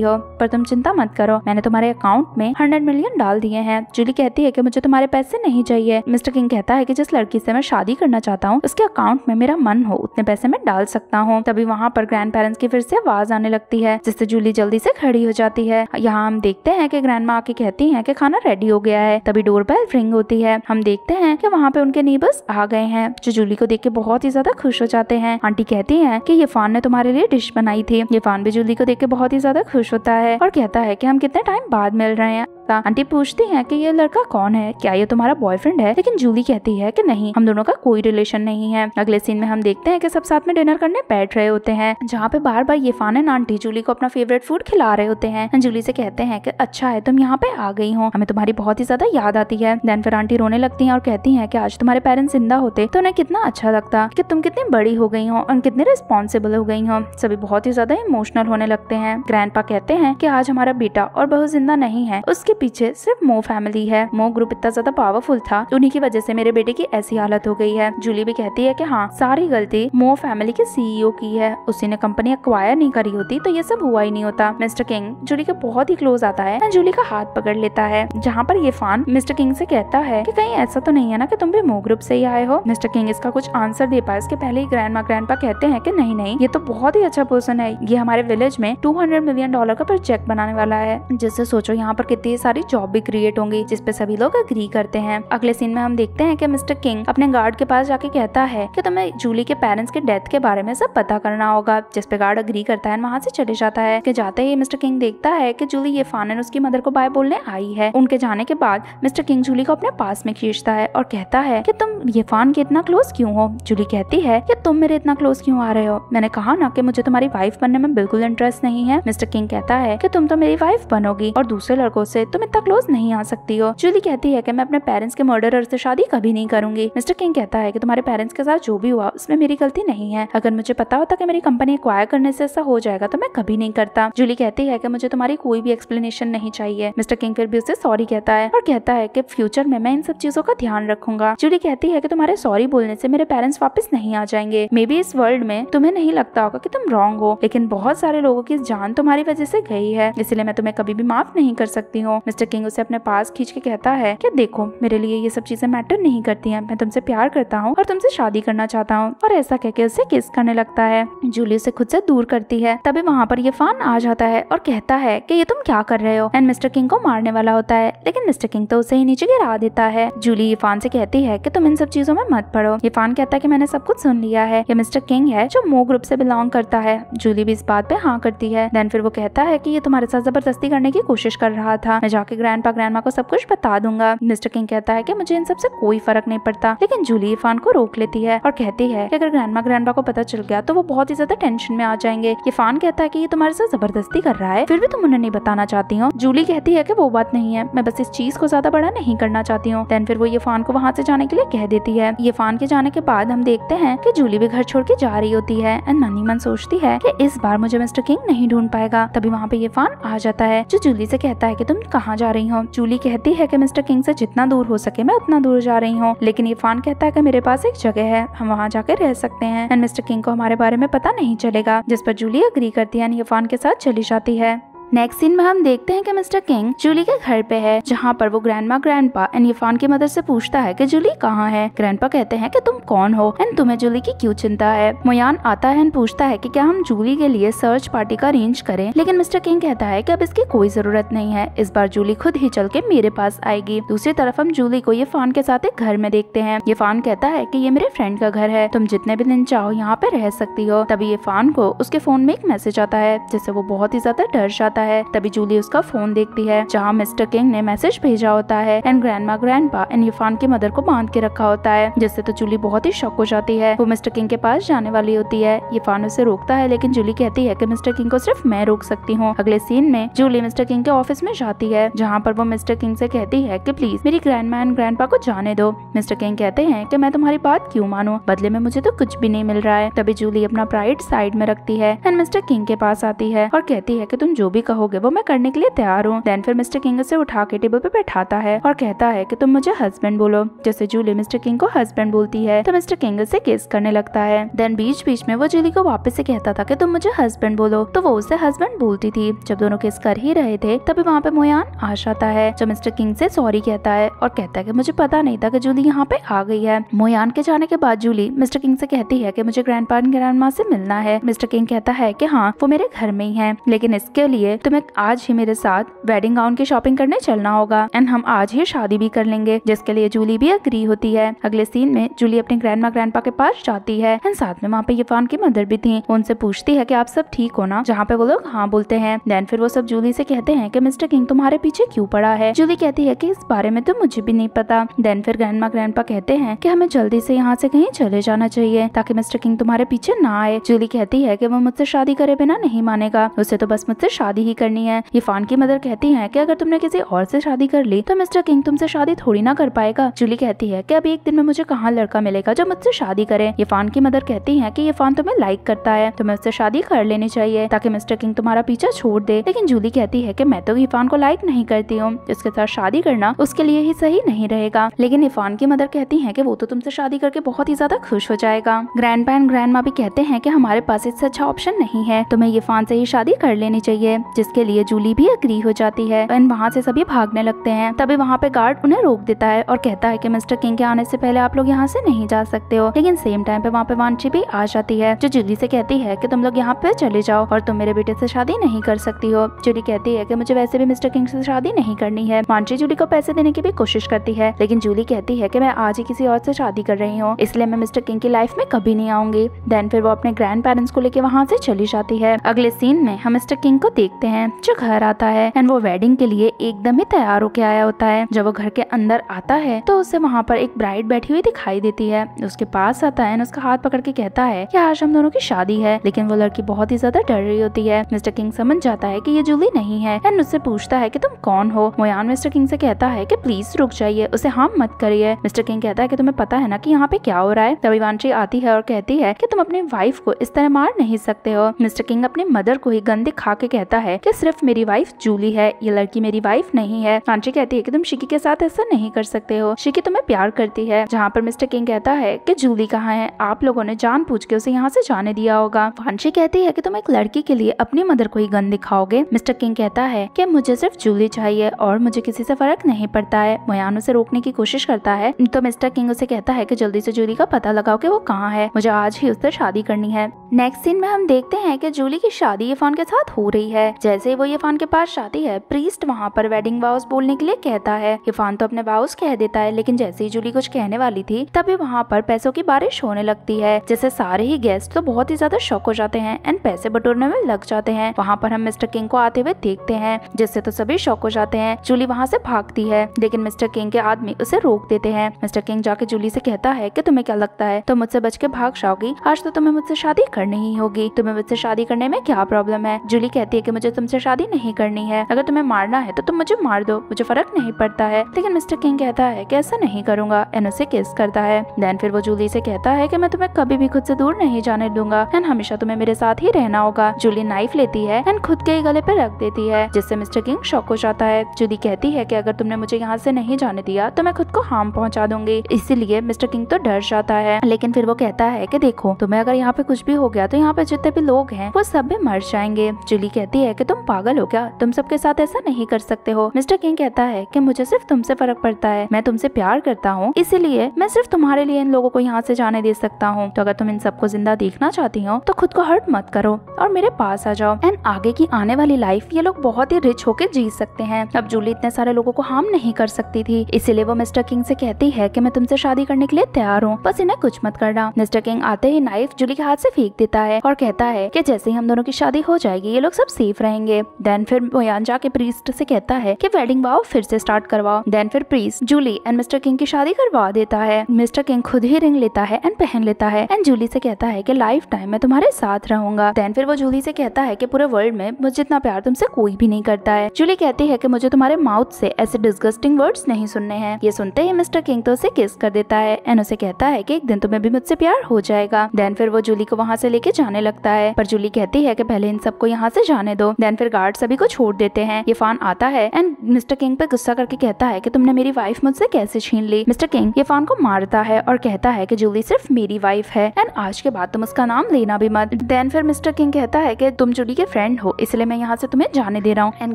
हो, पर तुम चिंता मत करो, मैंने तुम्हारे अकाउंट में 100 मिलियन डाल दिए हैं। जूली कहती है कि मुझे तुम्हारे पैसे नहीं चाहिए। मिस्टर किंग कहता है कि जिस लड़की से मैं शादी करना चाहता हूँ उसके अकाउंट में मेरा मन हो उतने पैसे मैं डाल सकता हूँ। तभी वहाँ पर ग्रैंड पेरेंट्स की फिर से आवाज आने लगती है, जिससे जूली जल्दी से खड़ी हो जाती है। यहाँ हम देखते हैं कि ग्रैंड माँ आके कहती है कि खाना रेडी हो गया है। तभी डोरबेल रिंग होती है। हम देखते हैं कि वहाँ पे उनके नेबर्स आ गए हैं, जो जूली को देख के बहुत ही ज्यादा खुश हो जाते हैं। आंटी कहती है कि ये फान ने तुम्हारे लिए डिश बनाई थी। ये फान भी जूली को देख के बहुत ही ज्यादा खुश होता है और कहता है कि हम कितने टाइम बाद मिल रहे हैं। आंटी पूछती हैं कि ये लड़का कौन है, क्या ये तुम्हारा बॉयफ्रेंड है, लेकिन जूली कहती है कि नहीं, हम दोनों का कोई रिलेशन नहीं है। अगले सीन में हम देखते हैं कि सब साथ में डिनर करने बैठ रहे होते हैं, जहाँ पे बार बार ये फान एंड आंटी जूली को अपना फेवरेट फूड खिला रहे होते हैं। जूली से कहते हैं कि अच्छा है तुम यहाँ पे आ गई हो, हमें तुम्हारी बहुत ही ज्यादा याद आती है। देन फिर आंटी रोने लगती है और कहती है कि आज तुम्हारे पेरेंट्स जिंदा होते तो उन्हें कितना अच्छा लगता, कि तुम कितनी बड़ी हो गई हो और कितनी रिस्पॉन्सिबल हो गई हो। सभी बहुत ही ज्यादा इमोशनल होने लगते हैं। ग्रैंडपा कहते हैं कि आज हमारा बेटा और बहू जिंदा नहीं है, उसके पीछे सिर्फ मो फैमिली है। मो ग्रुप इतना ज्यादा पावरफुल था, उन्हीं की वजह से मेरे बेटे की ऐसी हालत हो गई है। जूली भी कहती है कि हाँ, सारी गलती मो फैमिली के सीईओ की है, उसी ने कंपनी एक्वायर नहीं करी होती तो ये सब हुआ ही नहीं होता। मिस्टर किंग जूली के बहुत ही क्लोज आता है, जूली का हाथ पकड़ लेता है, जहाँ पर ये फान मिस्टर किंग से कहता है कि कहीं ऐसा तो नहीं है ना कि तुम भी मो ग्रुप से ही आए हो। मिस्टर किंग इसका कुछ आंसर दे पाए इसके पहले ही ग्रैंडपा कहते हैं कि नहीं नहीं, ये तो बहुत ही अच्छा पर्सन है, ये हमारे विलेज में $200 मिलियन का प्रोजेक्ट बनाने वाला है, जिससे सोचो यहाँ पर कितनी सारी जॉब भी क्रिएट होंगी, जिस पे सभी लोग अग्री करते हैं। अगले सीन में हम देखते हैं कि मिस्टर किंग अपने गार्ड के पास जाके कहता है कि तुम्हें जूली के पेरेंट्स के डेथ के बारे में सब पता करना होगा, जिस पे गार्ड अग्री करता है, वहाँ से चले जाता है। कि जाते ही मिस्टर किंग देखता है कि जूली ये फान एंड उसकी मदर को बाय बोलने आई है। उनके जाने के बाद मिस्टर किंग जूली को अपने पास में खींचता है और कहता है कि तुम ये फान के इतना क्लोज क्यों हो। जूली कहती है कि तुम मेरे इतना क्लोज क्यों आ रहे हो, मैंने कहा ना कि मुझे तुम्हारी वाइफ बनने में बिल्कुल इंटरेस्ट नहीं है। मिस्टर किंग कहता है कि तुम तो मेरी वाइफ बनोगी और दूसरे लड़कों से तुम इतना क्लोज नहीं आ सकती हो। जूली कहती है कि मैं अपने पेरेंट्स के मर्डरर से शादी कभी नहीं करूंगी। मिस्टर किंग कहता है कि तुम्हारे पेरेंट्स के साथ जो भी हुआ उसमें मेरी गलती नहीं है, अगर मुझे पता होता कि मेरी कंपनी एक्वायर करने से ऐसा हो जाएगा तो मैं कभी नहीं करता। जूली कहती है कि मुझे तुम्हारी कोई भी एक्सप्लेनेशन नहीं चाहिए। मिस्टर किंग फिर भी उसे सॉरी कहता है और कहता है कि फ्यूचर में मैं इन सब चीजों का ध्यान रखूंगा। जूली कहती है कि तुम्हारे सॉरी बोलने से मेरे पेरेंट्स वापस नहीं आ जाएंगे। मे बी इस वर्ल्ड में तुम्हें नहीं लगता होगा कि तुम रॉन्ग हो, लेकिन बहुत सारे लोगों की जान तुम्हारी वजह से गई है, इसलिए मैं तुम्हें कभी भी माफ नहीं कर सकती हूँ। मिस्टर किंग उसे अपने पास खींच के कहता है कि देखो मेरे लिए ये सब चीजें मैटर नहीं करती हैं, मैं तुमसे प्यार करता हूँ और तुमसे शादी करना चाहता हूँ, और ऐसा कहके उसे किस करने लगता है। जूली उसे खुद से दूर करती है। तभी वहाँ पर ये फान आ जाता है और कहता है कि ये तुम क्या कर रहे हो, एंड मिस्टर किंग को मारने वाला होता है, लेकिन मिस्टर किंग तो उसे ही नीचे गिरा देता है। जूली ये फान से कहती है कि तुम इन सब चीजों में मत पड़ो। ये फान कहता है कि मैंने सब कुछ सुन लिया है, ये मिस्टर किंग है जो मो ग्रुप से बिलोंग करता है। जूली भी इस बात पे हाँ करती है। देन फिर वो कहता है कि ये तुम्हारे साथ जबरदस्ती करने की कोशिश कर रहा था, मैं जाके ग्रैंडपा को सब कुछ बता दूंगा। मिस्टर किंग कहता है कि मुझे इन सब से कोई फर्क नहीं पड़ता, लेकिन जूली फान को रोक लेती है और कहती है कि अगर ग्रैंडपा को पता चल गया तो वो बहुत ही ज्यादा टेंशन में आ जाएंगे। ये फान कहता है कि ये तुम्हारे साथ जबरदस्ती कर रहा है, फिर भी तुम उन्हें नहीं बताना चाहती हो। जूली कहती है कि वो बात नहीं है, मैं बस इस चीज को ज्यादा बड़ा नहीं करना चाहती हूँ। देन फिर वो ये फान को वहाँ से जाने के लिए कह देती है। ये फान के जाने के बाद हम देखते हैं कि जूली भी घर छोड़ के जा रही होती है एंड मन ही मन सोचती है कि इस बार मुझे मिस्टर किंग नहीं ढूंढ पाएगा। तभी वहाँ पे ये फान आ जाता है जो जूली से कहता है कि तुम कहाँ जा रही हो। जूली कहती है कि मिस्टर किंग से जितना दूर हो सके मैं उतना दूर जा रही हूँ, लेकिन ये फान कहता है कि मेरे पास एक जगह है, हम वहाँ जाकर रह सकते हैं एंड मिस्टर किंग को हमारे बारे में पता नहीं चलेगा, जिस पर जूली अग्री करती है, ये फान के साथ चली जाती है। नेक्स्ट सीन में हम देखते हैं कि मिस्टर किंग जूली के घर पे है, जहाँ पर वो ग्रैंडपा एंड यफान की मदर से पूछता है कि जूली कहाँ है। ग्रैंडपा कहते हैं कि तुम कौन हो एंड तुम्हें जूली की क्यों चिंता है। मोयान आता है एंड पूछता है कि क्या हम जूली के लिए सर्च पार्टी का अरेंज करें, लेकिन मिस्टर किंग कहता है कि अब इसकी कोई जरूरत नहीं है, इस बार जूली खुद ही चल के मेरे पास आएगी। दूसरी तरफ हम जूली को यफान के साथ एक घर में देखते हैं। यफान कहता है कि ये मेरे फ्रेंड का घर है, तुम जितने भी दिन चाहो यहाँ पे रह सकती हो। तभी यफान को उसके फोन में एक मैसेज आता है, जिससे वो बहुत ही ज्यादा डर जाता है। तभी जूली उसका फोन देखती है जहाँ मिस्टर किंग ने मैसेज भेजा होता है and grandma, grandpa and Yifan की मदर को बांध के रखा होता है, जिससे तो जूली बहुत ही शॉक हो जाती है। वो मिस्टर किंग के पास जाने वाली होती है। यफान उसे रोकता है लेकिन जूली कहती है कि मिस्टर किंग को सिर्फ मैं रोक सकती हूँ। अगले सीन में जूली मिस्टर किंग के ऑफिस में जाती है जहाँ पर वो मिस्टर किंग से कहती है कि प्लीज मेरी ग्रैंडमा एंड ग्रैंडपा को जाने दो। मिस्टर किंग कहते हैं कि मैं तुम्हारी बात क्यों मानूं, बदले में मुझे तो कुछ भी नहीं मिल रहा है। तभी जूली अपना प्राइड साइड में रखती है एंड मिस्टर किंग के पास आती है और कहती है कि तुम जो भी कहोगे वो मैं करने के लिए तैयार हूँ। देन फिर मिस्टर किंग उसे उठा के टेबल पे बैठाता है और कहता है कि तुम मुझे हस्बैंड बोलो। जैसे जूली मिस्टर किंग को हस्बैंड बोलती है तो मिस्टर किंग उसे किस करने लगता है। देन बीच बीच में वो जूली को वापस से कहता था कि तुम मुझे हस्बैंड बोलो, तो वो उसे हस्बैंड बोलती थी। जब दोनों किस कर ही रहे थे तभी वहाँ पे मोयान आ जाता है जो मिस्टर किंग से सॉरी कहता है और कहता है कि मुझे पता नहीं था कि जूली यहाँ पे आ गई है। मोयान के जाने के बाद जूली मिस्टर किंग से कहती है कि मुझे ग्रैंडपा एंड ग्रैंडमा से मिलना है। मिस्टर किंग कहता है कि हाँ वो मेरे घर में ही है, लेकिन इसके लिए तुम्हें आज ही मेरे साथ वेडिंग गाउन की शॉपिंग करने चलना होगा एंड हम आज ही शादी भी कर लेंगे, जिसके लिए जूली भी अग्री होती है। अगले सीन में जूली अपने ग्रैंडमा, ग्रैंडपा के पास जाती है एंड साथ में वहाँ पे यफान की मदर भी थी। उनसे पूछती है कि आप सब ठीक हो ना, जहाँ पे वो लोग हाँ बोलते हैं। देन फिर वो सब जूली से कहते हैं कि मिस्टर किंग तुम्हारे पीछे क्यों पड़ा है। जूली कहती है कि इस बारे में तो मुझे भी नहीं पता। देन फिर ग्रैंडमा, ग्रैंडपा कहते हैं कि हमें जल्दी से यहाँ से कहीं चले जाना चाहिए ताकि मिस्टर किंग तुम्हारे पीछे ना आए। जूली कहती है कि वो मुझसे शादी करे बिना नहीं मानेगा, उसे तो बस मुझसे शादी ही करनी है। यफान की मदर कहती है कि अगर तुमने किसी और से शादी कर ली तो मिस्टर किंग तुमसे शादी थोड़ी ना कर पाएगा। जूली कहती है कि अभी एक दिन में मुझे कहाँ लड़का मिलेगा जो मुझसे शादी करे। यफान की मदर कहती है कि यफान तुम्हें लाइक करता है, तुम्हें उससे शादी कर लेनी चाहिए ताकि मिस्टर किंग तुम्हारा पीछा छोड़ दे। लेकिन जूली कहती है कि मैं तो यफान को लाइक नहीं करती हूँ, उसके साथ शादी करना उसके लिए ही सही नहीं रहेगा। लेकिन यफान की मदर कहती है कि वो तो तुमसे शादी करके बहुत ही ज्यादा खुश हो जाएगा। ग्रैंडपा एंड ग्रैंडमा भी कहते हैं कि हमारे पास इससे अच्छा ऑप्शन नहीं है, तुम्हें यफान से ही शादी कर लेनी चाहिए, जिसके लिए जूली भी अग्री हो जाती है एंड वहाँ से सभी भागने लगते हैं। तभी वहाँ पे गार्ड उन्हें रोक देता है और कहता है कि मिस्टर किंग के आने से पहले आप लोग यहाँ से नहीं जा सकते हो। लेकिन सेम टाइम पे वहाँ पे वांची भी आ जाती है जो जूली से कहती है कि तुम लोग यहाँ पे चले जाओ और तुम मेरे बेटे से शादी नहीं कर सकती हो। जूली कहती है कि मुझे वैसे भी मिस्टर किंग से शादी नहीं करनी है। वांची जूली को पैसे देने की भी कोशिश करती है, लेकिन जूली कहती है कि मैं आज ही किसी और से शादी कर रही हूँ, इसलिए मैं मिस्टर किंग की लाइफ में कभी नहीं आऊंगी। देन फिर वो अपने ग्रैंड पेरेंट्स को लेके वहाँ से चली जाती है। अगले सीन में हम मिस्टर किंग को देखते हैं जो घर आता है एंड वो वेडिंग के लिए एकदम ही तैयार होके आया होता है। जब वो घर के अंदर आता है तो उसे वहाँ पर एक ब्राइड बैठी हुई दिखाई देती है। उसके पास आता है, उसका हाथ पकड़ के कहता है कि आज हम दोनों की शादी है। लेकिन वो लड़की बहुत ही ज्यादा डर रही होती है। मिस्टर किंग समझ जाता है कि ये जूली नहीं है एंड उससे पूछता है कि तुम कौन हो। मोयान मिस्टर किंग से कहता है कि प्लीज रुक जाइए, उसे हार्म मत करिए। मिस्टर किंग कहता है कि तुम्हें पता है ना कि यहाँ पे क्या हो रहा है। तभी वांची आती है और कहती है कि तुम अपनी वाइफ को इस तरह मार नहीं सकते हो। मिस्टर किंग अपनी मदर को ही गन दिखा के कहता है कि सिर्फ मेरी वाइफ जूली है, ये लड़की मेरी वाइफ नहीं है। वांची कहती है कि तुम शिकी के साथ ऐसा नहीं कर सकते हो, शिकी तुम्हें प्यार करती है। जहाँ पर मिस्टर किंग कहता है कि जूली कहाँ है, आप लोगों ने जानबूझ के उसे यहाँ से जाने दिया होगा। वांची कहती है कि तुम एक लड़की के लिए अपनी मदर को ही गन दिखाओगे। मिस्टर किंग कहता है कि मुझे सिर्फ जूली चाहिए और मुझे किसी से फर्क नहीं पड़ता है। मोयान उसे रोकने की कोशिश करता है तो मिस्टर किंग उसे कहता है कि जल्दी से जूली का पता लगाओ कि वो कहाँ है, मुझे आज ही उससे शादी करनी है। नेक्स्ट सीन में हम देखते हैं कि जूली की शादी यफान के साथ हो रही है। जैसे ही वो यफान के पास जाती है, प्रीस्ट वहाँ पर वेडिंग वाउस बोलने के लिए कहता है। यफान तो अपने वाउस कह देता है, लेकिन जैसे ही जूली कुछ कहने वाली थी तभी वहाँ पर पैसों की बारिश होने लगती है। जैसे सारे ही गेस्ट तो बहुत ही ज्यादा शॉक हो जाते हैं एंड पैसे बटोरने में लग जाते हैं। वहाँ पर हम मिस्टर किंग को आते हुए देखते हैं, जिससे तो सभी शॉक हो जाते हैं। जूली वहाँ से भागती है, लेकिन मिस्टर किंग के आदमी उसे रोक देते हैं। मिस्टर किंग जाके जूली से कहता है कि तुम्हें क्या लगता है तुम मुझसे बच के भाग जाओगी? आज तो तुम्हें मुझसे शादी करनी ही होगी, तुम्हें मुझसे शादी करने में क्या प्रॉब्लम है? जूली कहती है कि मुझे तुमसे शादी नहीं करनी है, अगर तुम्हें मारना है तो तुम मुझे मार दो, मुझे फर्क नहीं पड़ता है। लेकिन मिस्टर किंग कहता है कि ऐसा नहीं करूंगा एंड उसे किस करता है। देन फिर वो जूली से कहता है कि मैं तुम्हें कभी भी खुद से दूर नहीं जाने दूंगा एंड हमेशा तुम्हें मेरे साथ ही रहना होगा। जूली नाइफ लेती है एंड खुद के गले पे रख देती है, जिससे मिस्टर किंग शॉक हो जाता है। जूली कहती है कि अगर तुमने मुझे यहाँ से नहीं जाने दिया तो मैं खुद को हार्म पहुँचा दूंगी। इसीलिए मिस्टर किंग तो डर जाता है, लेकिन फिर वो कहता है कि देखो तुम्हें अगर यहाँ पे कुछ भी हो गया तो यहाँ पे जितने भी लोग हैं वो सब भी मर जाएंगे। जूली कहती है कि तुम पागल हो क्या, तुम सबके साथ ऐसा नहीं कर सकते हो। मिस्टर किंग कहता है कि मुझे सिर्फ तुमसे फर्क पड़ता है, मैं तुमसे प्यार करता हूँ, इसीलिए मैं सिर्फ तुम्हारे लिए इन लोगों को यहाँ से जाने दे सकता हूँ। तो अगर तुम इन सबको जिंदा देखना चाहती हो तो खुद को हर्ट मत करो और मेरे पास आ जाओ एंड आगे की आने वाली लाइफ ये लोग बहुत ही रिच होकर जी सकते हैं। अब जूली इतने सारे लोगों को हार्म नहीं कर सकती थी, इसीलिए वो मिस्टर किंग से कहती है कि मैं तुमसे शादी करने के लिए तैयार हूँ, बस इन्हें कुछ मत करना। मिस्टर किंग आते ही नाइफ जूली के हाथ से फेंक देता है और कहता है कि जैसे ही हम दोनों की शादी हो जाएगी ये लोग सब सेफ रहेंगे। देन फिर मोयान जाके प्रीस्ट से कहता है कि वेडिंग वाव फिर से स्टार्ट करवाओ। देन फिर priest Julie and mister king की शादी करवा देता है। मिस्टर किंग खुद ही रिंग लेता है एंड पहन लेता है एंड जूली से कहता है कि लाइफ टाइम मैं तुम्हारे साथ रहूंगा। देन फिर वो जूली से कहता है कि पूरे वर्ल्ड में मुझे जितना प्यार तुमसे कोई भी नहीं करता है। जूली कहती है कि मुझे तुम्हारे माउथ से ऐसे डिस्गस्टिंग वर्ड्स नहीं सुनने हैं। ये सुनते ही मिस्टर किंग तो उसे किस कर देता है एंड उसे कहता है कि एक दिन तुम्हें भी मुझसे प्यार हो जाएगा। देन फिर वो जूली को वहाँ से लेके जाने लगता है, पर जूली कहती है कि पहले इन सबको यहाँ से जाने दो। देन फिर गार्ड सभी को छोड़ देते हैं। ये फान आता है एंड मिस्टर किंग पे गुस्सा करके कहता है कि तुमने मेरी वाइफ मुझसे कैसे छीन ली। मिस्टर किंग ये फान को मारता है और कहता है कि जूली सिर्फ मेरी वाइफ है एंड आज के बाद तुम उसका नाम लेना भी मत। देन फिर मिस्टर किंग कहता है कि तुम जूली के फ्रेंड हो इसलिए मैं यहाँ से तुम्हें जाने दे रहा हूँ एंड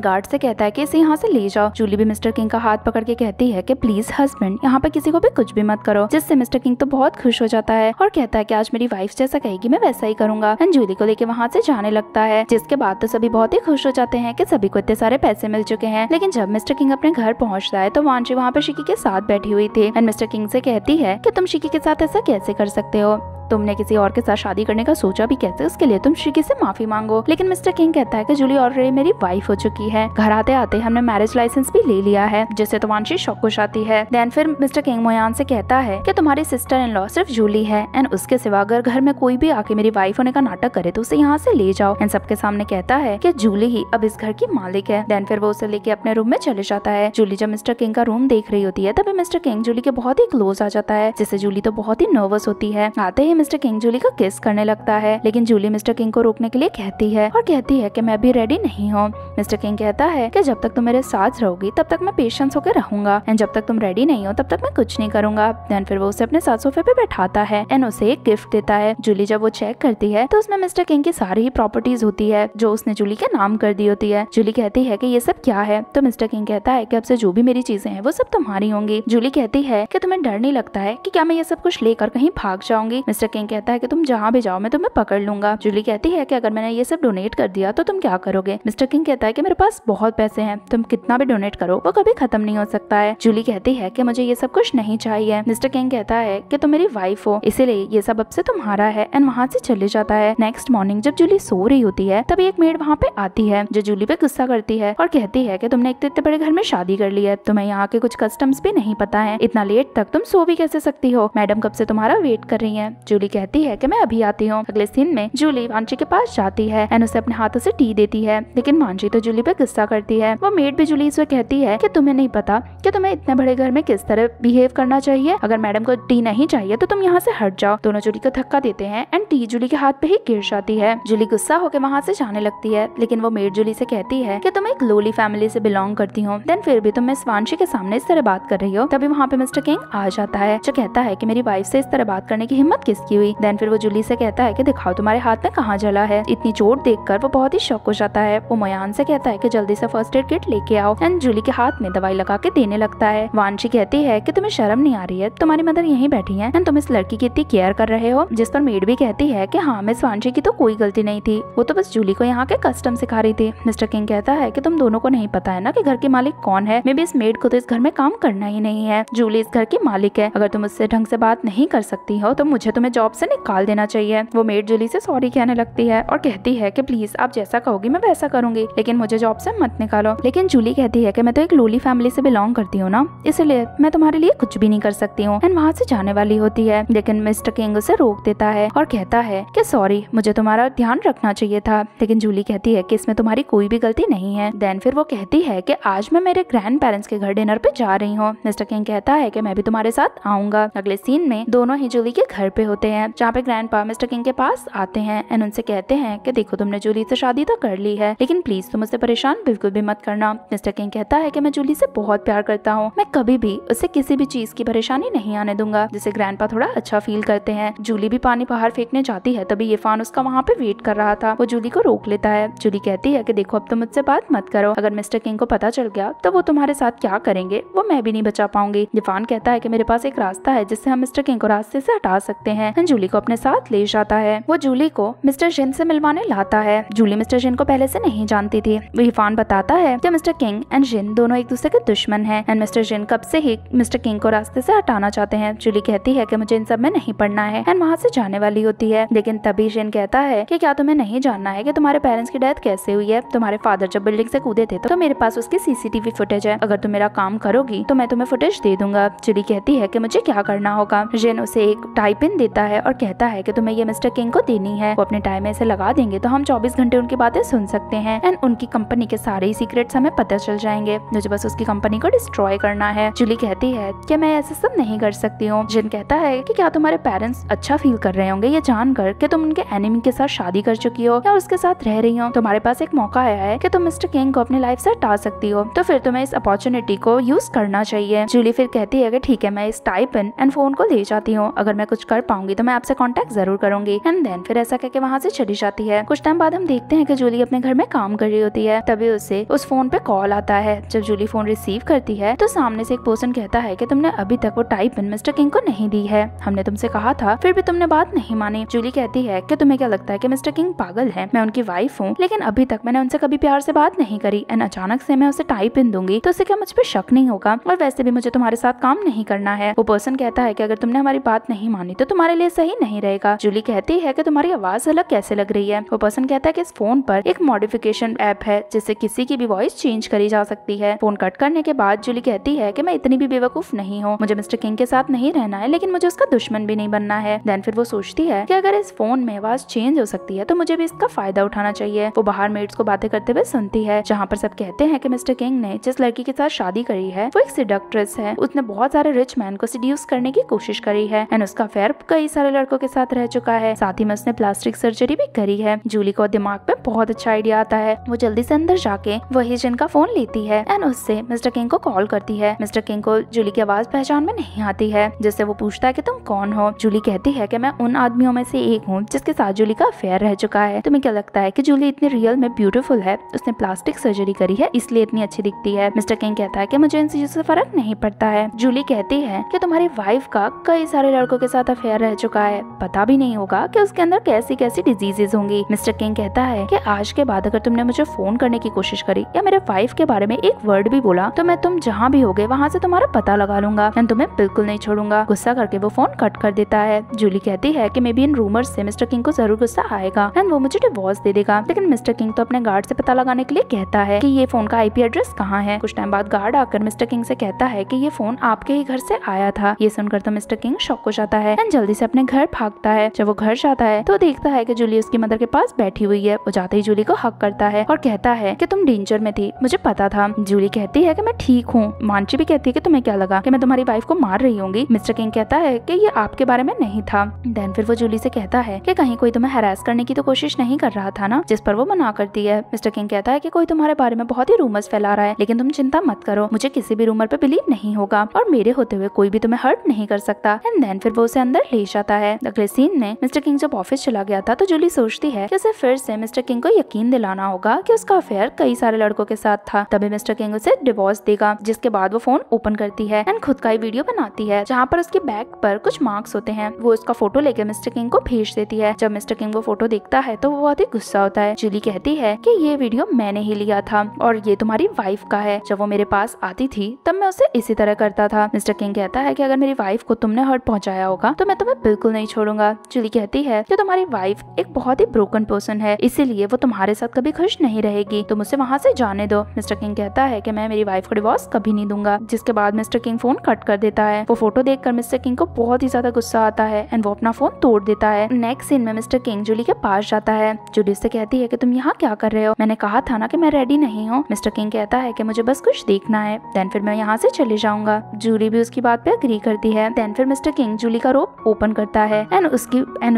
गार्ड से कहता है कि इसे यहाँ से ले जाओ। जूली भी मिस्टर किंग का हाथ पकड़ के कहती है कि प्लीज हस्बैंड यहाँ पे किसी को भी कुछ भी मत करो, जिससे मिस्टर किंग तो बहुत खुश हो जाता है और कहता है कि आज मेरी वाइफ जैसा कहेगी मैं वैसा ही करूंगा एंड जूली को लेके वहाँ से जाने लगता है। जिसके बाद तो सभी बहुत ही खुश हो जाते हैं कि सभी को इतने सारे पैसे मिल चुके हैं। लेकिन जब मिस्टर किंग अपने घर पहुँचता है तो वांची वहाँ पे शिकी के साथ बैठी हुई थी एंड मिस्टर किंग से कहती है कि तुम शिकी के साथ ऐसा कैसे कर सकते हो, तुमने किसी और के साथ शादी करने का सोचा भी कैसे, उसके लिए तुम शिकी से माफी मांगो। लेकिन मिस्टर किंग कहता है कि जूली ऑलरेडी मेरी वाइफ हो चुकी है, घर आते आते हमने मैरिज लाइसेंस भी ले लिया है, जिससे तो वांशी शौकुश आती है। देन फिर मिस्टर किंग मोयान से कहता है कि तुम्हारी सिस्टर इन लॉ सिर्फ जूली है एंड उसके सिवा अगर घर में कोई भी आके मेरी वाइफ होने का नाटक करे तो उसे यहाँ से ले जाओ एंड सबके सामने कहता है कि जूली ही अब इस घर की मालिक है। देन फिर वो उसे लेके अपने रूम में चले जाता है। जूली जब मिस्टर किंग का रूम देख रही होती है तभी मिस्टर किंग जूली के बहुत ही क्लोज आ जाता है, जिससे जूली तो बहुत ही नर्वस होती है। आते ही मिस्टर किंग जूली का किस करने लगता है, लेकिन जूली मिस्टर किंग को रोकने के लिए कहती है और कहती है कि मैं भी रेडी नहीं हूँ। मिस्टर किंग कहता है कि जब तक तुम मेरे साथ रहोगी तब तक मैं पेशेंस होकर रहूंगा एंड जब तक तुम रेडी नहीं हो तब तक मैं कुछ नहीं करूंगा। देन फिर वो उसे अपने साथ सोफे पे बैठाता है एंड उसे एक गिफ्ट देता है। जूली जब वो चेक करती है तो उसमें मिस्टर किंग की सारी ही प्रॉपर्टीज होती है जो उसने जूली के नाम कर दी होती है। जूली कहती है कि ये सब क्या है, तो मिस्टर किंग कहता है कि अब से जो भी मेरी चीजें हैं वो सब तुम्हारी होंगी। जूली कहती है कि तुम्हें डर नहीं लगता है कि क्या मैं ये सब कुछ लेकर कहीं भाग जाऊंगी। मिस्टर किंग कहता है कि तुम जहाँ भी जाओ मैं तुम्हें पकड़ लूंगा। जूली कहती है कि अगर मैंने ये सब डोनेट कर दिया तो तुम क्या करोगे। मिस्टर किंग कहता है कि मेरे पास बहुत पैसे हैं, तुम कितना भी डोनेट करो वो कभी खत्म नहीं हो सकता है। जूली कहती है कि मुझे ये सब कुछ नहीं चाहिए। मिस्टर किंग कहता है कि तुम मेरी वाइफ हो इसीलिए ये सब अब से तुम्हारा है एंड वहाँ से चले जाता है। नेक्स्ट मॉर्निंग जब जूली सो रही होती है तभी एक मेड वहाँ पे आती है जो जूली पे गुस्सा करती है और कहती है कि तुमने एक तो इतने बड़े घर में शादी कर ली है, तुम्हें यहाँ के कुछ कस्टम्स भी नहीं पता है, इतना लेट तक तुम सो भी कैसे सकती हो, मैडम कब से तुम्हारा वेट कर रही है। जूली कहती है कि मैं अभी आती हूँ। अगले सीन में जूली वांची के पास जाती है एंड उसे अपने हाथों से टी देती है, लेकिन वांची तो जूली पे गुस्सा करती है। वो मेड भी जूली से कहती है कि तुम्हें नहीं पता कि तुम्हें इतने बड़े घर में किस तरह बिहेव करना चाहिए, अगर मैडम को टी नहीं चाहिए तो तुम यहाँ से हट जाओ। दोनों जूली को धक्का देते हैं एंड टी जूली के हाथ पे ही गिर जाती है। जूली गुस्सा होकर वहाँ से जाने लगती है, लेकिन वो मेड जूली से कहती है कि तुम एक लोली फैमिली से बिलोंग करती हो, देन फिर भी तुम मिस वांशी के सामने इस तरह बात कर रही हो। तभी वहाँ पे मिस्टर किंग आ जाता है जो कहता है कि मेरी वाइफ से इस तरह बात करने की हिम्मत किसकी हुई। देन फिर वो जूली से कहता है कि दिखाओ तुम्हारे हाथ में कहाँ जला है। इतनी चोट देखकर वो बहुत ही शॉक हो जाता है। वो मोयान से कहता है कि जल्दी से फर्स्ट एड किट लेके आओ एंड जूली के हाथ में दवाई लगा के देने लगता है। वांशी कहती है कि तुम्हें शर्म नहीं आ रही है, तुम्हारी मदर यहीं बैठी है एंड तुम इस लड़की की इतनी केयर कर रहे हो। जिस पर मेड भी कहती है कि हाँ मिस वांशी की तो कोई गलती नहीं थी, वो तो बस जूली को यहाँ के कस्टम सिखा रही थी। मिस्टर किंग कहता है कि तुम दोनों को नहीं पता है ना कि घर के मालिक कौन है, मे बी इस मेड को तो इस घर में काम करना ही नहीं है। जूली इस घर की मालिक है, अगर तुम उससे ढंग से बात नहीं कर सकती हो तो मुझे तुम्हें जॉब से निकाल देना चाहिए। वो मेड जूली से सॉरी कहने लगती है और कहती है कि प्लीज आप जैसा कहोगी मैं वैसा करूंगी, लेकिन मुझे जॉब से मत निकालो। लेकिन जूली कहती है कि मैं तो एक लोली फैमिली से बिलोंग करती हूँ ना, इसलिए मैं तुम्हारे लिए कुछ भी नहीं कर सकती हूँ एंड वहाँ से जाने वाली होती है। लेकिन मिस्टर किंग उसे रोक देता है और कहता है कि सॉरी मुझे तुम्हारा ध्यान रखना चाहिए था। लेकिन जूली कहती है कि इसमें तुम्हारी कोई भी गलती नहीं है। देन फिर वो कहती है कि आज मैं मेरे ग्रैंड पेरेंट्स के घर डिनर पे जा रही हूँ। मिस्टर किंग कहता है कि मैं भी तुम्हारे साथ आऊंगा। अगले सीन में दोनों ही जूली के घर पे होते हैं, जहाँ पे ग्रैंडपा मिस्टर किंग के पास आते हैं एंड उनसे कहते हैं कि देखो तुमने जूली से शादी तो कर ली है, लेकिन प्लीज तुम उससे परेशान बिल्कुल भी मत करना। मिस्टर किंग कहता है कि मैं जूली से बहुत प्यार करता हूँ, मैं कभी भी उससे किसी भी चीज की परेशानी नहीं आने दूंगा, जिससे ग्रैंडपा थोड़ा अच्छा फील करते हैं। जूली भी पानी बाहर फेंकने जाती है, तभी ये फान उसका वहाँ पे वेट कर रहा था। वो जूली को रोक लेता है। जूली कहती है कि देखो अब तुम मुझसे बात मत करो, अगर मिस्टर किंग को पता चल गया तो वो तुम्हारे साथ क्या करेंगे वो मैं भी नहीं बचा पाऊंगी। फान कहता है कि मेरे पास एक रास्ता है जिससे हम मिस्टर किंग को रास्ते से हटा सकते हैं। जूली को अपने साथ ले जाता है। वो जूली को मिस्टर जिन से मिलवाने लाता है। जूली मिस्टर जिन को पहले से नहीं जानती थी। फान बताता है कि मिस्टर किंग एंड जिन दोनों एक दूसरे के दुश्मन हैं एंड मिस्टर जिन कब से ही मिस्टर किंग को रास्ते से हटाना चाहते हैं। जूली कहती है कि मुझे इन सब में नहीं पढ़ना है एंड वहाँ से जाने वाली होती है। लेकिन तभी जिन कहता है कि क्या तुम्हें नहीं जानना है कि तुम्हारे पेरेंट्स की डेथ कैसे हुई है? तुम्हारे फादर जब बिल्डिंग से कूदे थे तो मेरे पास उसकी सीसीटीवी फुटेज है। अगर तुम मेरा काम करोगी तो मैं तुम्हें फुटेज दे दूंगा। जूली कहती है कि मुझे क्या करना होगा। जेन उसे एक टाइप इन देता है और कहता है कि तुम्हें ये मिस्टर किंग को देनी है। वो अपने टाइम में से लगा देंगे तो हम 24 घंटे उनकी बातें सुन सकते हैं एंड उनकी कंपनी के सारे ही सीक्रेट्स हमें पता चल जाएंगे। मुझे बस उसकी कंपनी को डिस्ट्रॉय करना है। जूली कहती है कि मैं ऐसा सब नहीं कर सकती हूँ। जेन कहता है कि क्या तुम्हारे पेरेंट्स अच्छा फील कर रहे होंगे ये जानकर कि तुम उनके एनिमी के साथ शादी कर चुकी हो या उसके साथ रह रही हो। तुम्हारे पास एक मौका आया है कि तुम मिस्टर किंग को अपनी लाइफ से हटा सकती हो, तो फिर तुम्हें इस अपॉर्चुनिटी को यूज करना चाहिए। जूली फिर कहती है कि ठीक है, मैं इस टाइप इन एंड फोन को ले जाती हूँ। अगर मैं कुछ कर पाऊंगी तो मैं आपसे कांटेक्ट जरूर करूंगी। एंड देन फिर ऐसा कहकर वहाँ से चली जाती है। कुछ टाइम बाद हम देखते हैं कि जूली अपने घर में काम कर रही होती है। तभी उसे उस फोन पे कॉल आता है। जब जूली फोन रिसीव करती है तो सामने से एक पर्सन कहता है कि तुमने अभी तक वो टाइप इन मिस्टर किंग को नहीं दी है। हमने तुमसे कहा था फिर भी तुमने बात नहीं मानी। जूली कहती है कि तुम्हें क्या लगता है कि मिस्टर किंग पागल है? मैं उनकी वाइफ हूँ, लेकिन अभी तक मैंने उनसे कभी प्यार से बात नहीं करी एंड अचानक से मैं उसे टाइप इन दूंगी तो उसे क्या मुझ पे शक नहीं होगा? और वैसे भी मुझे तुम्हारे साथ काम नहीं करना है। वो पर्सन कहता है कि अगर तुमने हमारी बात नहीं मानी तो तुम्हारे लिए सही नहीं रहेगा। जूली कहती है कि तुम्हारी आवाज अलग कैसे लग रही है? वो पर्सन कहता है कि इस फोन पर एक मॉडिफिकेशन ऐप है जिससे किसी की भी वॉइस चेंज करी जा सकती है। फोन कट करने के बाद जूली कहती है कि मैं इतनी भी बेवकूफ नहीं हूँ, मुझे मिस्टर किंग के साथ नहीं रहना है, लेकिन मुझे उसका दुश्मन भी नहीं बनना है। देन फिर वो सोचती है कि अगर इस फोन में आवाज चेंज हो सकती है तो मुझे भी इसका फायदा उठाना चाहिए। वो बाहर मेट्स को बातें करते हुए सुनती है जहाँ पर सब कहते हैं कि मिस्टर किंग ने जिस लड़की के साथ शादी करी है वो एक सिडक्ट्रेस है। उसने बहुत सारे रिच मैन को सिड्यूस करने की कोशिश करी है एंड उसका अफेयर कई सारे लड़कों के साथ रह चुका है। साथ ही में उसने प्लास्टिक सर्जरी भी करी है। जूली को दिमाग पे बहुत अच्छा आइडिया आता है। वो जल्दी से अंदर जाके वही जिन का फोन लेती है एंड उससे मिस्टर किंग को कॉल करती है। मिस्टर किंग को जूली की आवाज पहचान में नहीं आती है, जिससे वो पूछता है कि तुम कौन हो। जूली कहती है कि मैं उन आदमियों में से एक हूँ जिसके साथ जूली का अफेयर रह चुका है। तुम्हें क्या लगता है कि जूली इतनी रियल में ब्यूटीफुल है? उसने प्लास्टिक सर्जरी करी है इसलिए इतनी अच्छी दिखती है। मिस्टर किंग कहता है कि मुझे इन चीजों से फर्क नहीं पड़ता है। जूली कहती है कि तुम्हारी वाइफ का कई सारे लड़कों के साथ अफेयर रह चुका है, पता भी नहीं होगा कि उसके अंदर कैसी कैसी डिजीजेस होंगी। मिस्टर किंग कहता है कि आज के बाद अगर तुमने मुझे फोन करने की कोशिश करी या मेरे वाइफ के बारे में एक वर्ड भी बोला तो मैं तुम जहाँ भी होगे वहाँ से तुम्हारा पता लगा लूंगा एंड तुम्हें बिल्कुल नहीं छोड़ूंगा। गुस्सा करके वो फोन कट कर देता है। जूली कहती है कि मे बी इन रूमर्स से मिस्टर किंग को जरूर गुस्सा आएगा एंड वो मुझे डिवोर्स दे देगा, लेकिन मिस्टर किंग तो अपने गार्ड से पता लगाने के लिए कहता है कि ये फोन का आईपी एड्रेस कहाँ है। कुछ टाइम बाद गार्ड आकर मिस्टर किंग से कहता है कि ये फोन आपके ही घर से आया था। ये सुनकर तो मिस्टर किंग शॉक हो जाता है एंड जल्दी से अपने घर भागता है। जब वो घर जाता है तो देखता है कि जूली उसकी मदर के पास बैठी हुई है। वो जाते ही जूली को हक करता है और कहता है कि तुम डेंजर में थी, मुझे पता था। जूली कहती है कि मैं ठीक हूँ। मांची भी कहती है कि तुम्हें क्या लगा कि मैं तुम्हारी वाइफ को मार रही होंगी। मिस्टर किंग कहता है कि ये आपके बारे में नहीं था। देन फिर वो जूली से कहता है कि कहीं कोई तुम्हें हैरेस करने की तो कोशिश नहीं कर रहा था ना, जिस पर वो मना करती है। मिस्टर किंग कहता है कि कोई तुम्हारे बारे में बहुत ही रूमर्स फैला रहा है, लेकिन तुम चिंता मत करो, मुझे किसी भी रूमर पे बिलीव नहीं होगा और मेरे होते हुए कोई भी तुम्हें हर्ट नहीं कर सकता। एंड देन फिर वो उसे अंदर ले जाता है। अगले सीन में मिस्टर किंग जब ऑफिस चला गया था तो जूली सोचती है कि उसे फिर से मिस्टर किंग को यकीन दिलाना होगा कि उसका अफेयर कई सारे लड़कों के साथ था, तभी मिस्टर किंग उसे डिवोर्स देगा। जिसके बाद वो फोन ओपन करती है एंड खुद का ही वीडियो बनाती है जहाँ पर उसके बैक पर कुछ मार्क्स होते हैं। वो उसका फोटो लेकर मिस्टर किंग को भेज देती है। जब मिस्टर किंग वो फोटो देखता है तो वो बहुत ही गुस्सा होता है। जूली कहती है कि ये वीडियो मैंने ही लिया था और ये तुम्हारी वाइफ का है। जब वो मेरे पास आती थी तब मैं उसे इसी तरह करता था। मिस्टर किंग कहता है कि अगर मेरी वाइफ को तुमने हर्ट पहुंचाया होगा तो मैं तुम्हें बिल्कुल नहीं छोड़ूंगा। जूली कहती है कि तुम्हारी वाइफ एक बहुत ही ब्रोकन पर्सन है, इसीलिए वो तुम्हारे साथ कभी खुश नहीं रहेगी, तुम उसे वहाँ से जाने दो। मिस्टर किंग कहता है कि मैं मेरी वाइफ को डिवोर्स कभी नहीं दूंगा। जिसके बाद मिस्टर किंग फोन कट कर देता है। वो फोटो देखकर मिस्टर किंग को बहुत ही ज्यादा गुस्सा आता है एंड वो अपना फोन तोड़ देता है। नेक्स्ट सीन में मिस्टर किंग जूली के पास जाता है। जूली उससे कहती है कि तुम यहाँ क्या कर रहे हो? मैंने कहा था ना कि मैं रेडी नहीं हूँ। मिस्टर किंग कहता है कि मुझे बस कुछ देखना है, देन फिर मैं यहाँ से चले जाऊंगा। जूली भी उसकी बात पे अग्री करती है। देन फिर मिस्टर किंग जूली का रोप ओपन करता है एंड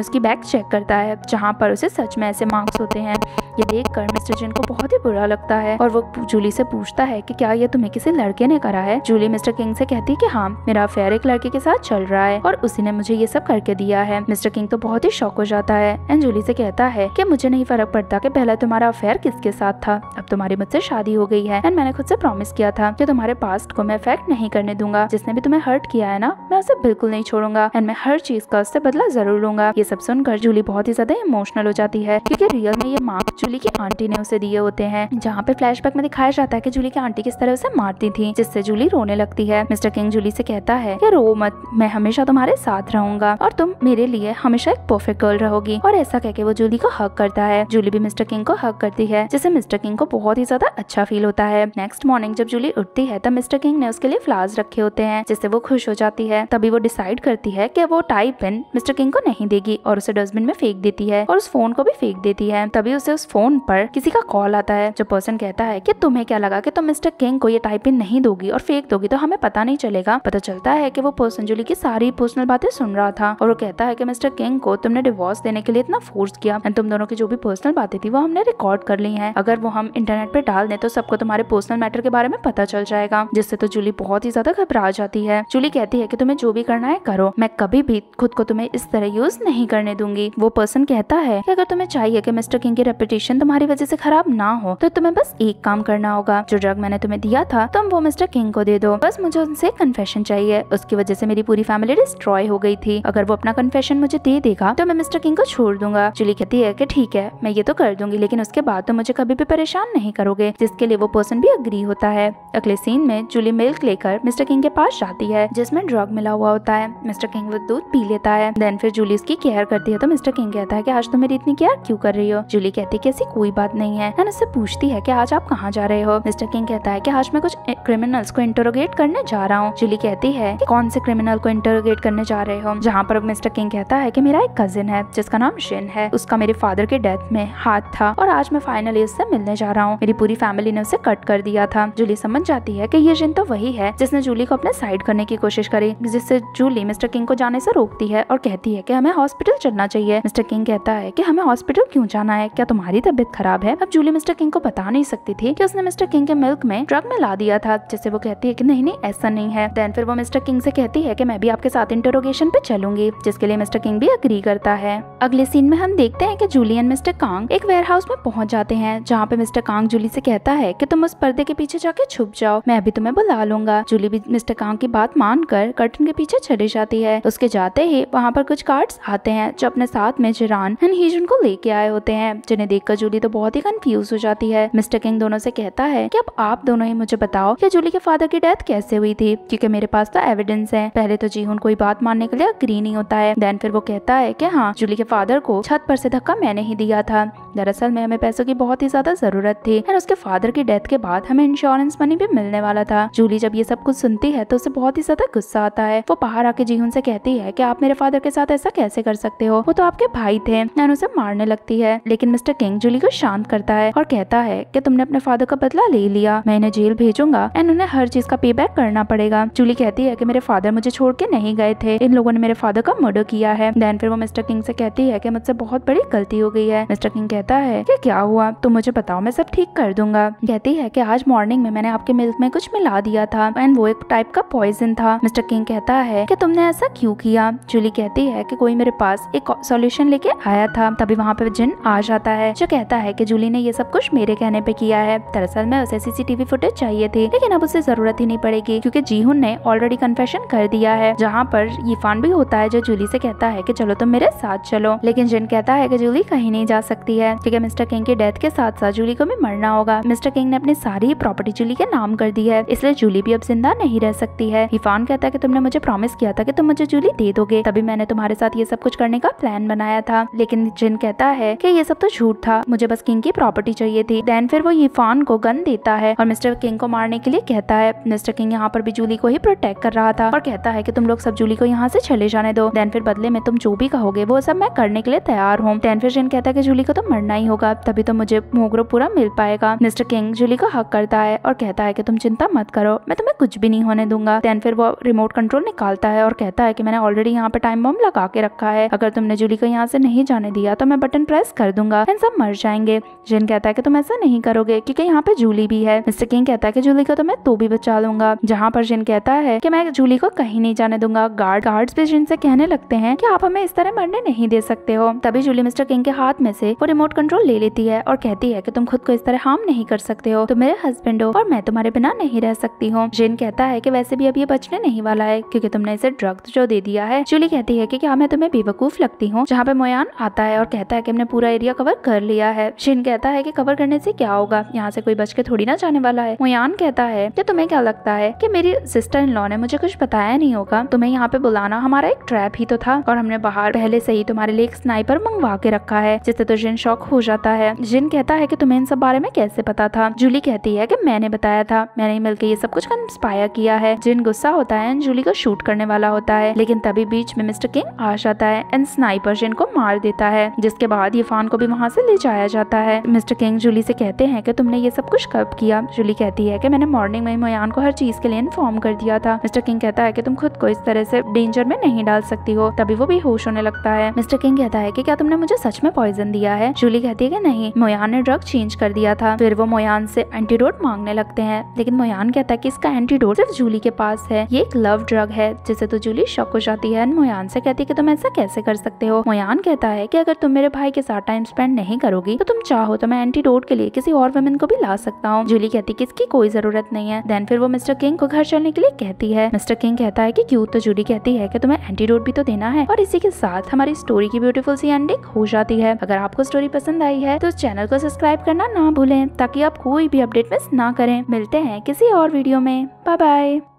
उसकी बैग चेक करता है जहाँ पर उसे सच में ऐसे मार्क्स होते हैं। ये देखकर मिस्टर जिन को बहुत ही बुरा लगता है और वो जूली से पूछता है कि क्या ये तुम्हें किसी लड़के ने करा है? जूली मिस्टर किंग से कहती है कि हाँ, मेरा अफेयर एक लड़के के साथ चल रहा है और उसी ने मुझे ये सब करके दिया है। मिस्टर किंग तो बहुत ही शॉक हो जाता है एंड जूली से कहता है कि मुझे नहीं फर्क पड़ता कि पहले तुम्हारा अफेयर किसके साथ था, अब तुम्हारी मुझसे शादी हो गई है एंड मैंने खुद से प्रॉमिस किया था कि तुम्हारे पास्ट को मैं अफेक्ट नहीं करने दूंगा। जिसने भी तुम्हें हर्ट किया है ना, मैं उसे बिल्कुल नहीं छोड़ूंगा एंड मैं हर चीज का उससे बदला जरूर लूंगा। ये सब सुनकर जूली बहुत ही ज्यादा इमोशनल हो जाती है क्योंकि रियल में ये मार्क्स जूली की आंटी ने उसे दिए होते हैं, जहाँ पे फ्लैशबैक में दिखाया जाता है कि जूली की आंटी किस तरह उसे मारती थी, जिससे जूली रोने लगती है। मिस्टर किंग जूली से कहता है कि रो मत, मैं हमेशा तुम्हारे साथ रहूंगा और तुम मेरे लिए हमेशा एक परफेक्ट गर्ल रहोगी, और ऐसा कहके वो जूली को हक करता है। जूली भी मिस्टर किंग को हक करती है, जिससे मिस्टर किंग को बहुत ही ज्यादा अच्छा फील होता है। नेक्स्ट मॉर्निंग जब जूली उठती है तब मिस्टर किंग ने उसके लिए फ्लावर्स रखे होते हैं, जिससे वो खुश हो जाती है। तभी वो डिसाइड करती है कि वो टाई पेन मिस्टर किंग को नहीं देगी और उसे डस्टबिन में फेंक देती है और उस फोन को भी फेंक देती है। तभी उसे उस फोन पर किसी का कॉल आता है, जो पर्सन कहता है कि तुम्हें क्या लगा कि तुम मिस्टर किंग को ये टाई पेन नहीं दोगी और फेंक दोगी तो हमें पता नहीं चलेगा। पता चलता है कि वो पर्सन जूली की सारी पर्सनल बातें सुन रहा था और वो कहता है कि मिस्टर किंग को तुमने डिवोर्स देने के लिए इतना फोर्स किया एंड तुम दोनों की जो भी पर्सनल बातें थी वो हमने रिकॉर्ड कर ली हैं। अगर वो हम इंटरनेट पे डाल दें तो सबको तुम्हारे पर्सनल मैटर के बारे में पता चल जाएगा, जिससे तो जूली बहुत ही ज्यादा घबरा जाती है। जूली कहती है कि तुम्हें जो भी करना है करो, मैं कभी भी खुद को तुम्हें इस तरह यूज नहीं करने दूंगी। वो पर्सन कहता है कि अगर तुम्हें चाहिए कि मिस्टर किंग की रेपुटेशन तुम्हारी वजह से खराब ना हो तो तुम्हें बस एक काम करना होगा, जो ड्रग मैंने तुम्हें दिया था तुम वो मिस्टर किंग को दे दो। बस मुझे उनसे कन्फेशन चाहिए, उसकी वजह से मेरी पूरी फैमिली डिस्ट्रॉय हो गई थी। अगर वो अपना कन्फेशन मुझे दे देगा तो मैं मिस्टर किंग को छोड़ दूंगा। जूली कहती है कि ठीक है मैं ये तो कर दूंगी, लेकिन उसके बाद तो मुझे कभी भी परेशान नहीं करोगे, जिसके लिए वो पर्सन भी अग्री होता है। अगले सीन में जूली मिल्क लेकर मिस्टर किंग के पास जाती है, जिसमें ड्रग मिला हुआ होता है। मिस्टर किंग वो दूध पी लेता है। देन फिर जूली उसकी केयर करती है तो मिस्टर किंग कहता है कि आज तुम मेरी इतनी केयर क्यों कर रही हो। जूली कहती है कि ऐसी कोई बात नहीं है। एंड उससे पूछती है कि आज आप कहाँ जा रहे हो। मिस्टर किंग कहता है कि आज मैं कुछ क्रिमिनल्स को इंटरोगेट करने जा रहा हूँ। जूली कहती है कि कौन से क्रिमिनल को इंटरोगेट करने जा रहे हो। जहाँ पर मिस्टर किंग कहता है कि मेरा एक कजिन है जिसका नाम शिन है, उसका मेरे फादर के डेथ में हाथ था और आज मैं फाइनली उससे मिलने जा रहा हूँ। मेरी पूरी फैमिली ने उसे कट कर दिया था। जूली समझ जाती है कि ये शिन तो वही है जिसने जूली को अपने साइड करने की कोशिश करी, जिससे जूली मिस्टर किंग को जाने से रोकती है और कहती है कि हमें हॉस्पिटल चलना चाहिए। मिस्टर किंग कहता है कि हमें हॉस्पिटल क्यों जाना है, क्या तुम्हारी तबीयत खराब है। अब जूली मिस्टर किंग को बता नहीं सकती थी कि उसने मिस्टर किंग के मिल्क में ड्रग मिला दिया था, जिससे वो कहती है कि नहीं नहीं ऐसा नहीं है। देन फिर वो मिस्टर किंग से कहती है कि मैं भी आपके साथ इंटरोगेशन पे चलूंगी, जिसके लिए मिस्टर किंग भी अग्री करता है। अगले सीन में हम देखते हैं कि जूली एंड मिस्टर कांग एक वेयर हाउस में पहुंच जाते हैं, जहाँ पे मिस्टर कांग जूली से कहता है कि तुम उस पर्दे के पीछे जाके छुप जाओ, मैं अभी तुम्हें बुला लूंगा। जूली भी मिस्टर कांग की बात मानकर कर्टन के पीछे चली जाती है। उसके जाते ही वहाँ पर कुछ गार्ड्स आते हैं जो अपने साथ में जिरान एंड हीजुन को लेके आए होते हैं, जिन्हें देखकर जूली तो बहुत ही कंफ्यूज हो जाती है। मिस्टर किंग दोनों से कहता है कि अब आप दोनों ही मुझे बताओ कि जूली के फादर की डेथ कैसे हुई थी, क्योंकि मेरे पास तो एविडेंस है। पहले तो जीहुन कोई बात मानने के लिए अग्री नहीं होता है। देन फिर वो कहता है कि हाँ जूली के फादर को छत पर से धक्का मैंने ही दिया था। दरअसल में हमें पैसों की बहुत ही ज्यादा जरूरत थी और उसके फादर की डेथ के बाद हमें इंश्योरेंस मनी भी मिलने वाला था। जूली जब ये सब कुछ सुनती है तो उसे बहुत ही ज्यादा गुस्सा आता है। वो बाहर आके जीहुन से कहती है कि आप मेरे फादर के साथ ऐसा कैसे कर सकते हो, वो तो आपके भाई थे। एंड उसे मारने लगती है, लेकिन मिस्टर किंग जूली को शांत करता है और कहता है कि तुमने अपने फादर का बदला ले लिया, मैं इन्हें जेल भेजूंगा एंड उन्हें हर चीज का पे बैक करना पड़ेगा। जूली कहती है कि मेरे फादर मुझे छोड़ के नहीं गए थे, इन लोगों ने मेरे फादर का मर्डर किया है। देन फिर वो मिस्टर किंग से कहती है कि मुझसे बहुत बड़ी गलती हो गई है। मिस्टर किंग कहता है कि क्या हुआ, तुम मुझे बताओ, मैं सब ठीक कर दूंगा। कहती है कि आज मॉर्निंग में मैंने आपके मिल्क में कुछ मिला दिया था एंड वो एक टाइप का पॉइजन था। मिस्टर किंग कहता है कि तुमने ऐसा क्यों किया। जूली कहती है कि कोई मेरे पास एक सॉल्यूशन लेके आया था। तभी वहाँ पे जिन आ जाता है जो कहता है कि जूली ने ये सब कुछ मेरे कहने पे किया है। दरअसल में उसे सीसीटीवी फुटेज चाहिए थी, लेकिन अब उसे जरूरत ही नहीं पड़ेगी क्योंकि जीहुन ने ऑलरेडी कन्फेशन कर दिया है। जहाँ पर यीफान भी होता है जो जूली से कहता है कि चलो तुम मेरे साथ चलो, लेकिन जिन कहता है कि जूली कहीं नहीं जा सकती है क्योंकि मिस्टर किंग की डेथ के साथ साथ जूली को भी मरना होगा। मिस्टर किंग ने अपनी सारी प्रॉपर्टी जूली के नाम कर दी है, इसलिए जूली भी अब जिंदा नहीं रह सकती है। यीफान कहता है कि तुमने मुझे प्रॉमिस किया था कि तुम मुझे जूली दे दोगे, तभी मैंने तुम्हारे साथ ये सब कुछ करने का प्लान बनाया था। लेकिन जिन कहता है कि ये सब तो झूठ था, मुझे बस किंग की प्रॉपर्टी चाहिए थी। देन फिर वो यीफान को गन देता है और मिस्टर किंग को मारने के लिए कहता है। मिस्टर किंग यहाँ पर भी जूली को ही प्रोटेक्ट कर रहा था और कहता है कि तुम लोग सब जूली को यहाँ से चले जाने दो। देन फिर बदले में तुम जो भी कहोगे वो सब मैं करने के लिए तैयार हूँ। देन फिर जिन कहता है कि जूली को तो मरना ही होगा, तभी तो मुझे मोगरो पूरा मिल पाएगा। मिस्टर किंग जूली को हक करता है और कहता है कि तुम चिंता मत करो, मैं तुम्हें कुछ भी नहीं होने दूंगा। देन फिर वो रिमोट कंट्रोल निकालता है और कहता है कि मैंने ऑलरेडी यहाँ पे टाइम बम लगा के रखा है, अगर तुमने जूली को यहाँ से नहीं जाने दिया तो मैं बटन प्रेस कर दूंगा एंड सब मर जाएंगे। जिन कहता है कि तुम ऐसा नहीं करोगे क्योंकि यहाँ पे जूली भी है। मिस्टर किंग कहता है कि जूली को तो मैं तो भी बचा लूंगा। जहाँ पर जिन कहता है कि मैं जूली को कहीं नहीं जाने दूंगा। गार्ड्स भी जिन से कहने लगते हैं कि आप हमें इस तरह मरने नहीं दे सकते हो। तभी जूली मिस्टर किंग के हाथ में से वो रिमोट कंट्रोल ले लेती है और कहती है कि तुम खुद को इस तरह हार्म नहीं कर सकते हो, तुम मेरे हस्बैंड हो और मैं तुम्हारे बिना नहीं रह सकती हूँ। जिन कहता है कि वैसे भी अब ये बचने नहीं वाला है क्योंकि तुमने इसे ड्रग जो दे दिया है। जूली कहती है कि क्या मैं तुम्हें बेवकूफ लगती हूँ। जहाँ पे मोयान आता है और कहता है कि हमने पूरा एरिया कवर कर लिया है। जिन कहता है कि कवर करने से क्या होगा, यहाँ से कोई बच के थोड़ी ना जाने वाला है। मोयान कहता है कि तुम्हें क्या लगता है कि मेरी सिस्टर इन लॉ ने मुझे कुछ बताया नहीं होगा, तुम्हें यहाँ पे बुलाना हमारा एक ट्रैप ही तो था और हमने बाहर पहले से ही तुम्हारे लिए एक स्नाइपर मंगवा के रखा है, जिससे तो जिन शॉक हो जाता है। जिन कहता है कि तुम्हें इन सब बारे में कैसे पता था। जूली कहती है कि मैंने बताया था, मैंने मिलकर ये सब कुछ कंस्पायर किया है। जिन गुस्सा होता है एंड जूली को शूट करने वाला होता है, लेकिन तभी बीच में मिस्टर किंग आ जाता है एंड स्नाइपर जिन को मार देता है, जिसके बाद यफान को भी वहाँ से ले जाया जाता है। मिस्टर किंग जूली से कहते हैं कि तुमने ये सब कुछ कब किया। जूली कहती है कि मैंने मॉर्निंग में मोयान को हर चीज के लिए इन्फॉर्म कर दिया था। मिस्टर किंग कहता है कि तुम खुद को इस तरह से डेंजर में नहीं डाल सकती हो। तभी वो बेहोश होने लगता है। मिस्टर किंग कहता है कि क्या तुमने मुझे सच में पॉइजन दिया है। जूली कहती है कि नहीं, मोयान ने ड्रग चेंज कर दिया था। फिर वो मोयान से एंटीडोट मांगने लगते हैं, लेकिन मोयान कहता है कि इसका एंटीडोट सिर्फ जूली के पास है, ये एक लव ड्रग है। जिससे तो जूली शॉक हो जाती है। मोयान से कहती है कि तुम ऐसा कैसे कर सकते हो। मोयान कहता है कि अगर तुम मेरे भाई के साथ टाइम स्पेंड नहीं करोगी तो तुम चाहो तो मैं एंटीडोट के लिए किसी और वुमेन को भी ला सकता हूँ। जूली कहती है कि इसकी कोई जरूरत नहीं है। देन फिर वो मिस्टर किंग को घर चलने के लिए कहती है। मिस्टर किंग कहता है कि क्यों। तो जूली कहती है कि तुम्हें एंटीडोट भी तो देना है। और इसी के साथ हमारी स्टोरी की ब्यूटीफुल सी एंडिंग हो जाती है। अगर आपको स्टोरी पसंद आई है तो चैनल को सब्सक्राइब करना ना भूलें, ताकि आप कोई भी अपडेट मिस ना करें। मिलते हैं किसी और वीडियो में। Bye bye.